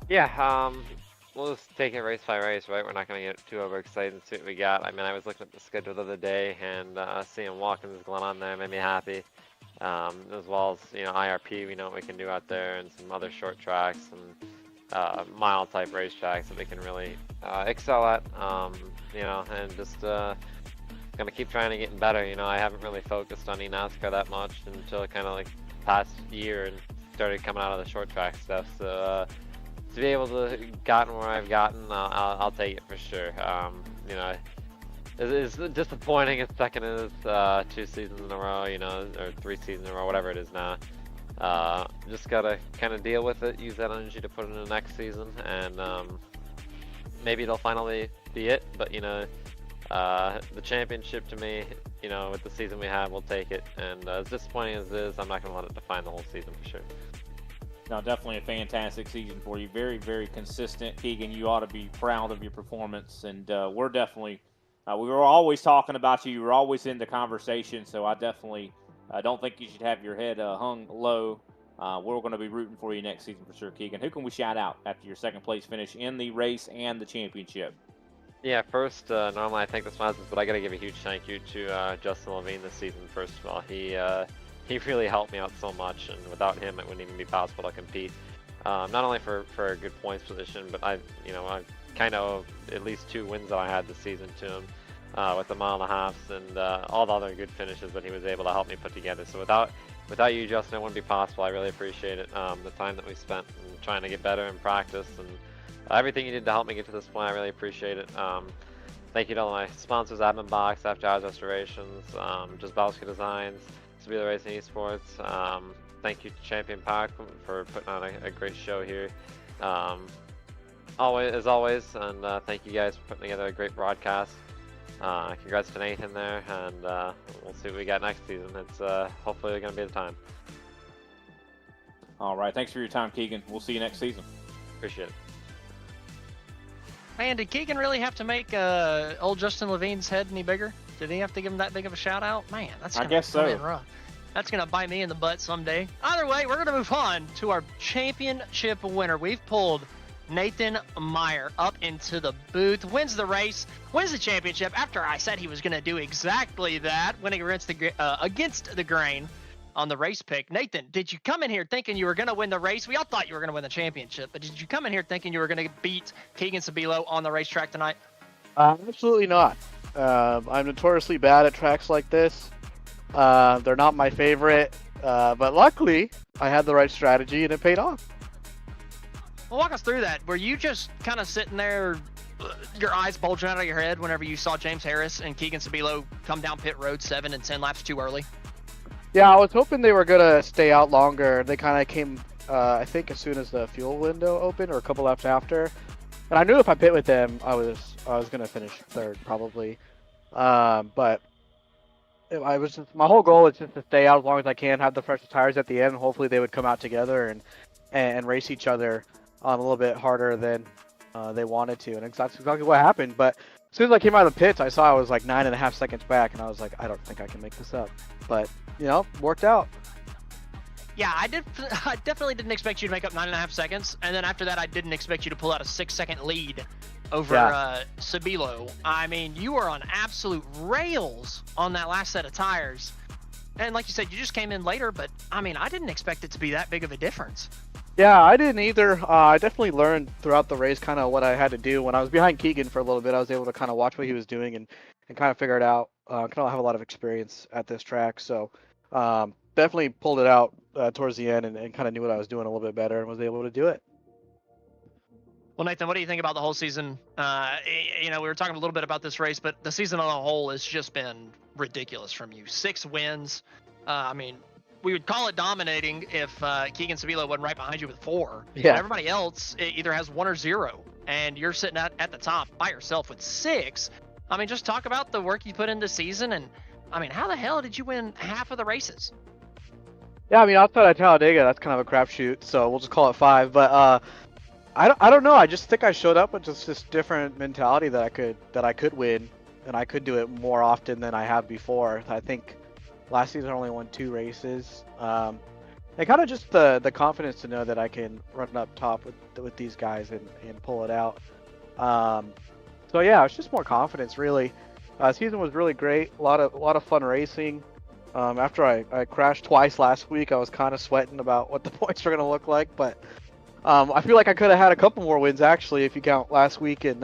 Yeah, we'll just take it race by race, right? We're not going to get too overexcited and see what we got. I mean, I was looking at the schedule the other day, and seeing Watkins going on there made me happy. As well as, you know, IRP, we know what we can do out there, and some other short tracks and mile type racetracks that we can really excel at, you know, and just gonna keep trying to get better. You know, I haven't really focused on eNASCAR that much until kind of like past year and started coming out of the short track stuff. So to be able to gotten where I've gotten, I'll take it for sure. You know, it's disappointing it's second in his 2 seasons in a row, you know, or 3 seasons in a row, whatever it is now. Just gotta kind of deal with it, use that energy to put in the next season, and maybe it'll finally be it. But you know, the championship to me, you know, with the season we have, we'll take it. And as disappointing as it is, I'm not gonna let it define the whole season for sure. No, definitely a fantastic season for you. Very, very consistent, Keegan. You ought to be proud of your performance, and we're definitely. We were always talking about you. You were always in the conversation, so I definitely don't think you should have your head hung low. We're going to be rooting for you next season for sure, Keegan. Who can we shout out after your second place finish in the race and the championship? Yeah, first, normally I thank the sponsors, but I got to give a huge thank you to Justin Levine this season. First of all, he really helped me out so much, and without him, it wouldn't even be possible to compete. Not only for a good points position, but I kind of at least 2 wins that I had this season to him, with the 1.5 miles and all the other good finishes that he was able to help me put together. So without you, Justin, it wouldn't be possible. I really appreciate it. The time that we spent in trying to get better in practice, and everything you did to help me get to this point, I really appreciate it. Thank you to all my sponsors, Admin Box, After Hours Restorations, Jazbowski Designs, Sabila Racing Esports. Thank you to Champion Park for putting on a great show here. As always, and thank you guys for putting together a great broadcast. Congrats to Nathan there, and we'll see what we got next season. It's hopefully going to be the time. All right, thanks for your time, Keegan. We'll see you next season. Appreciate it. Man, did Keegan really have to make old Justin Levine's head any bigger? Did he have to give him that big of a shout out? Man, that's gonna come in rough. That's gonna bite me in the butt someday. Either way, we're gonna move on to our championship winner. We've pulled Nathan Meyer up into the booth, wins the race, wins the championship after I said he was going to do exactly that, winning against the grain on the race pick. Nathan, did you come in here thinking you were going to win the race? We all thought you were going to win the championship, but did you come in here thinking you were going to beat Keegan Sabilo on the racetrack tonight? Absolutely not. I'm notoriously bad at tracks like this. They're not my favorite, but luckily I had the right strategy and it paid off. Well, walk us through that. Were you just kind of sitting there, your eyes bulging out of your head whenever you saw James Harris and Keegan Sabilo come down pit road 7 and 10 laps too early? Yeah, I was hoping they were going to stay out longer. They kind of came, I think, as soon as the fuel window opened or a couple laps after. And I knew if I pit with them, I was going to finish 3rd probably. But my whole goal is just to stay out as long as I can, have the freshest tires at the end. Hopefully they would come out together and race each other a little bit harder than they wanted to, and that's exactly what happened. But as soon as I came out of the pits, I saw I was like 9.5 seconds back, and I was like, I don't think I can make this up. But worked out. Yeah, I definitely didn't expect you to make up 9.5 seconds, and then after that, I didn't expect you to pull out a 6-second lead over Sabilo. I mean, you were on absolute rails on that last set of tires, and like you said, you just came in later. But I mean, I didn't expect it to be that big of a difference. Yeah, I didn't either. I definitely learned throughout the race kind of what I had to do. When I was behind Keegan for a little bit, I was able to kind of watch what he was doing and kind of figure it out. I don't have a lot of experience at this track, so definitely pulled it out towards the end and kind of knew what I was doing a little bit better and was able to do it. Well, Nathan, what do you think about the whole season? We were talking a little bit about this race, but the season on the whole has just been ridiculous from you. 6 wins. I mean, we would call it dominating if Keegan Sabilo wasn't right behind you with 4. Yeah. But everybody else either has 1 or 0, and you're sitting at the top by yourself with 6. I mean, just talk about the work you put into season, and I mean, how the hell did you win half of the races? Yeah, I mean, outside of Talladega, that's kind of a crapshoot, so we'll just call it 5. But I don't know. I just think I showed up with just this different mentality that I could win, and I could do it more often than I have before. I think last season I only won 2 races. And kind of just the confidence to know that I can run up top with these guys and pull it out. So yeah, it's just more confidence really. Season was really great. A lot of fun racing. After I crashed twice last week, I was kind of sweating about what the points were gonna look like, but I feel like I could have had a couple more wins actually if you count last week in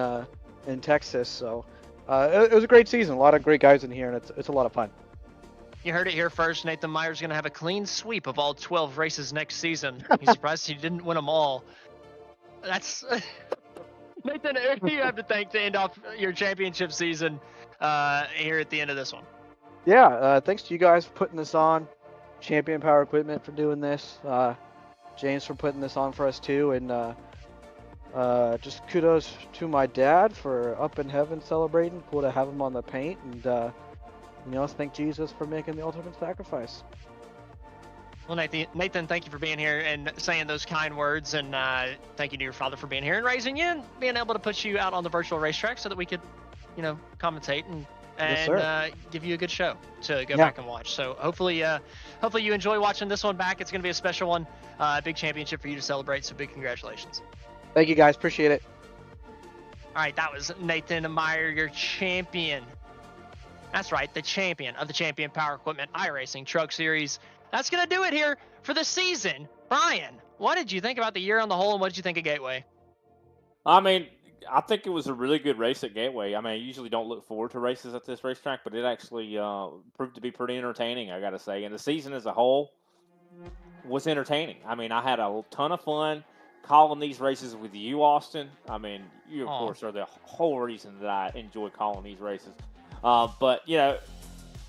Texas. So it was a great season. A lot of great guys in here, and it's a lot of fun. You heard it here first. Nathan Meyer's going to have a clean sweep of all 12 races next season. He's surprised he didn't win them all. That's Nathan. Who do you have to thank to end off your championship season here at the end of this one? Yeah, thanks to you guys for putting this on. Champion Power Equipment for doing this. James for putting this on for us too, and just kudos to my dad for up in heaven celebrating. Cool to have him on the paint, and thank Jesus for making the ultimate sacrifice. Well, Nathan, thank you for being here and saying those kind words, and thank you to your father for being here and raising you and being able to put you out on the virtual racetrack so that we could, commentate and Yes, give you a good show to go back and watch. So hopefully you enjoy watching this one back. It's going to be a special one, big championship for you to celebrate. So big congratulations. Thank you guys, appreciate it. All right, that was Nathan Meyer, your champion. That's right, the champion of the Champion Power Equipment iRacing Truck Series. That's going to do it here for the season. Brian, what did you think about the year on the whole, and what did you think of Gateway? I mean, I think it was a really good race at Gateway. I mean, I usually don't look forward to races at this racetrack, but it actually proved to be pretty entertaining, I got to say. And the season as a whole was entertaining. I mean, I had a ton of fun calling these races with you, Austin. I mean, you, of course, are the whole reason that I enjoy calling these races. But,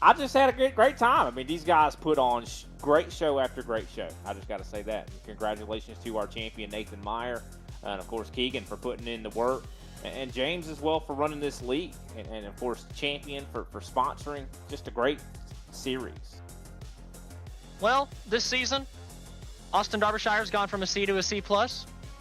I just had a great time. I mean, these guys put on great show after great show. I just got to say that. And congratulations to our champion, Nathan Meyer, and, of course, Keegan for putting in the work, and James as well for running this league, and of course, Champion for sponsoring. Just a great series. Well, this season, Austin Derbyshire's gone from a C to a C+.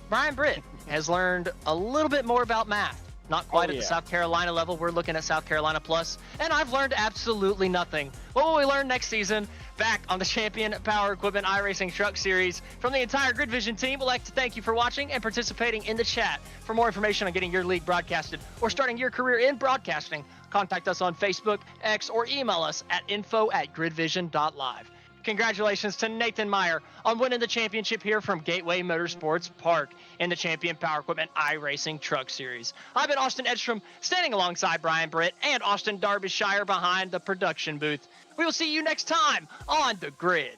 Brian Britt has learned a little bit more about math. Not quite at the South Carolina level. We're looking at South Carolina Plus. And I've learned absolutely nothing. What will we learn next season? Back on the Champion Power Equipment iRacing Truck Series. From the entire Grid Vision team, we'd like to thank you for watching and participating in the chat. For more information on getting your league broadcasted or starting your career in broadcasting, contact us on Facebook, X, or email us at info@gridvision.live. Congratulations to Nathan Meyer on winning the championship here from Gateway Motorsports Park in the Champion Power Equipment iRacing Truck Series. I've been Austin Edstrom, standing alongside Brian Britt and Austin Derbyshire behind the production booth. We will see you next time on The Grid.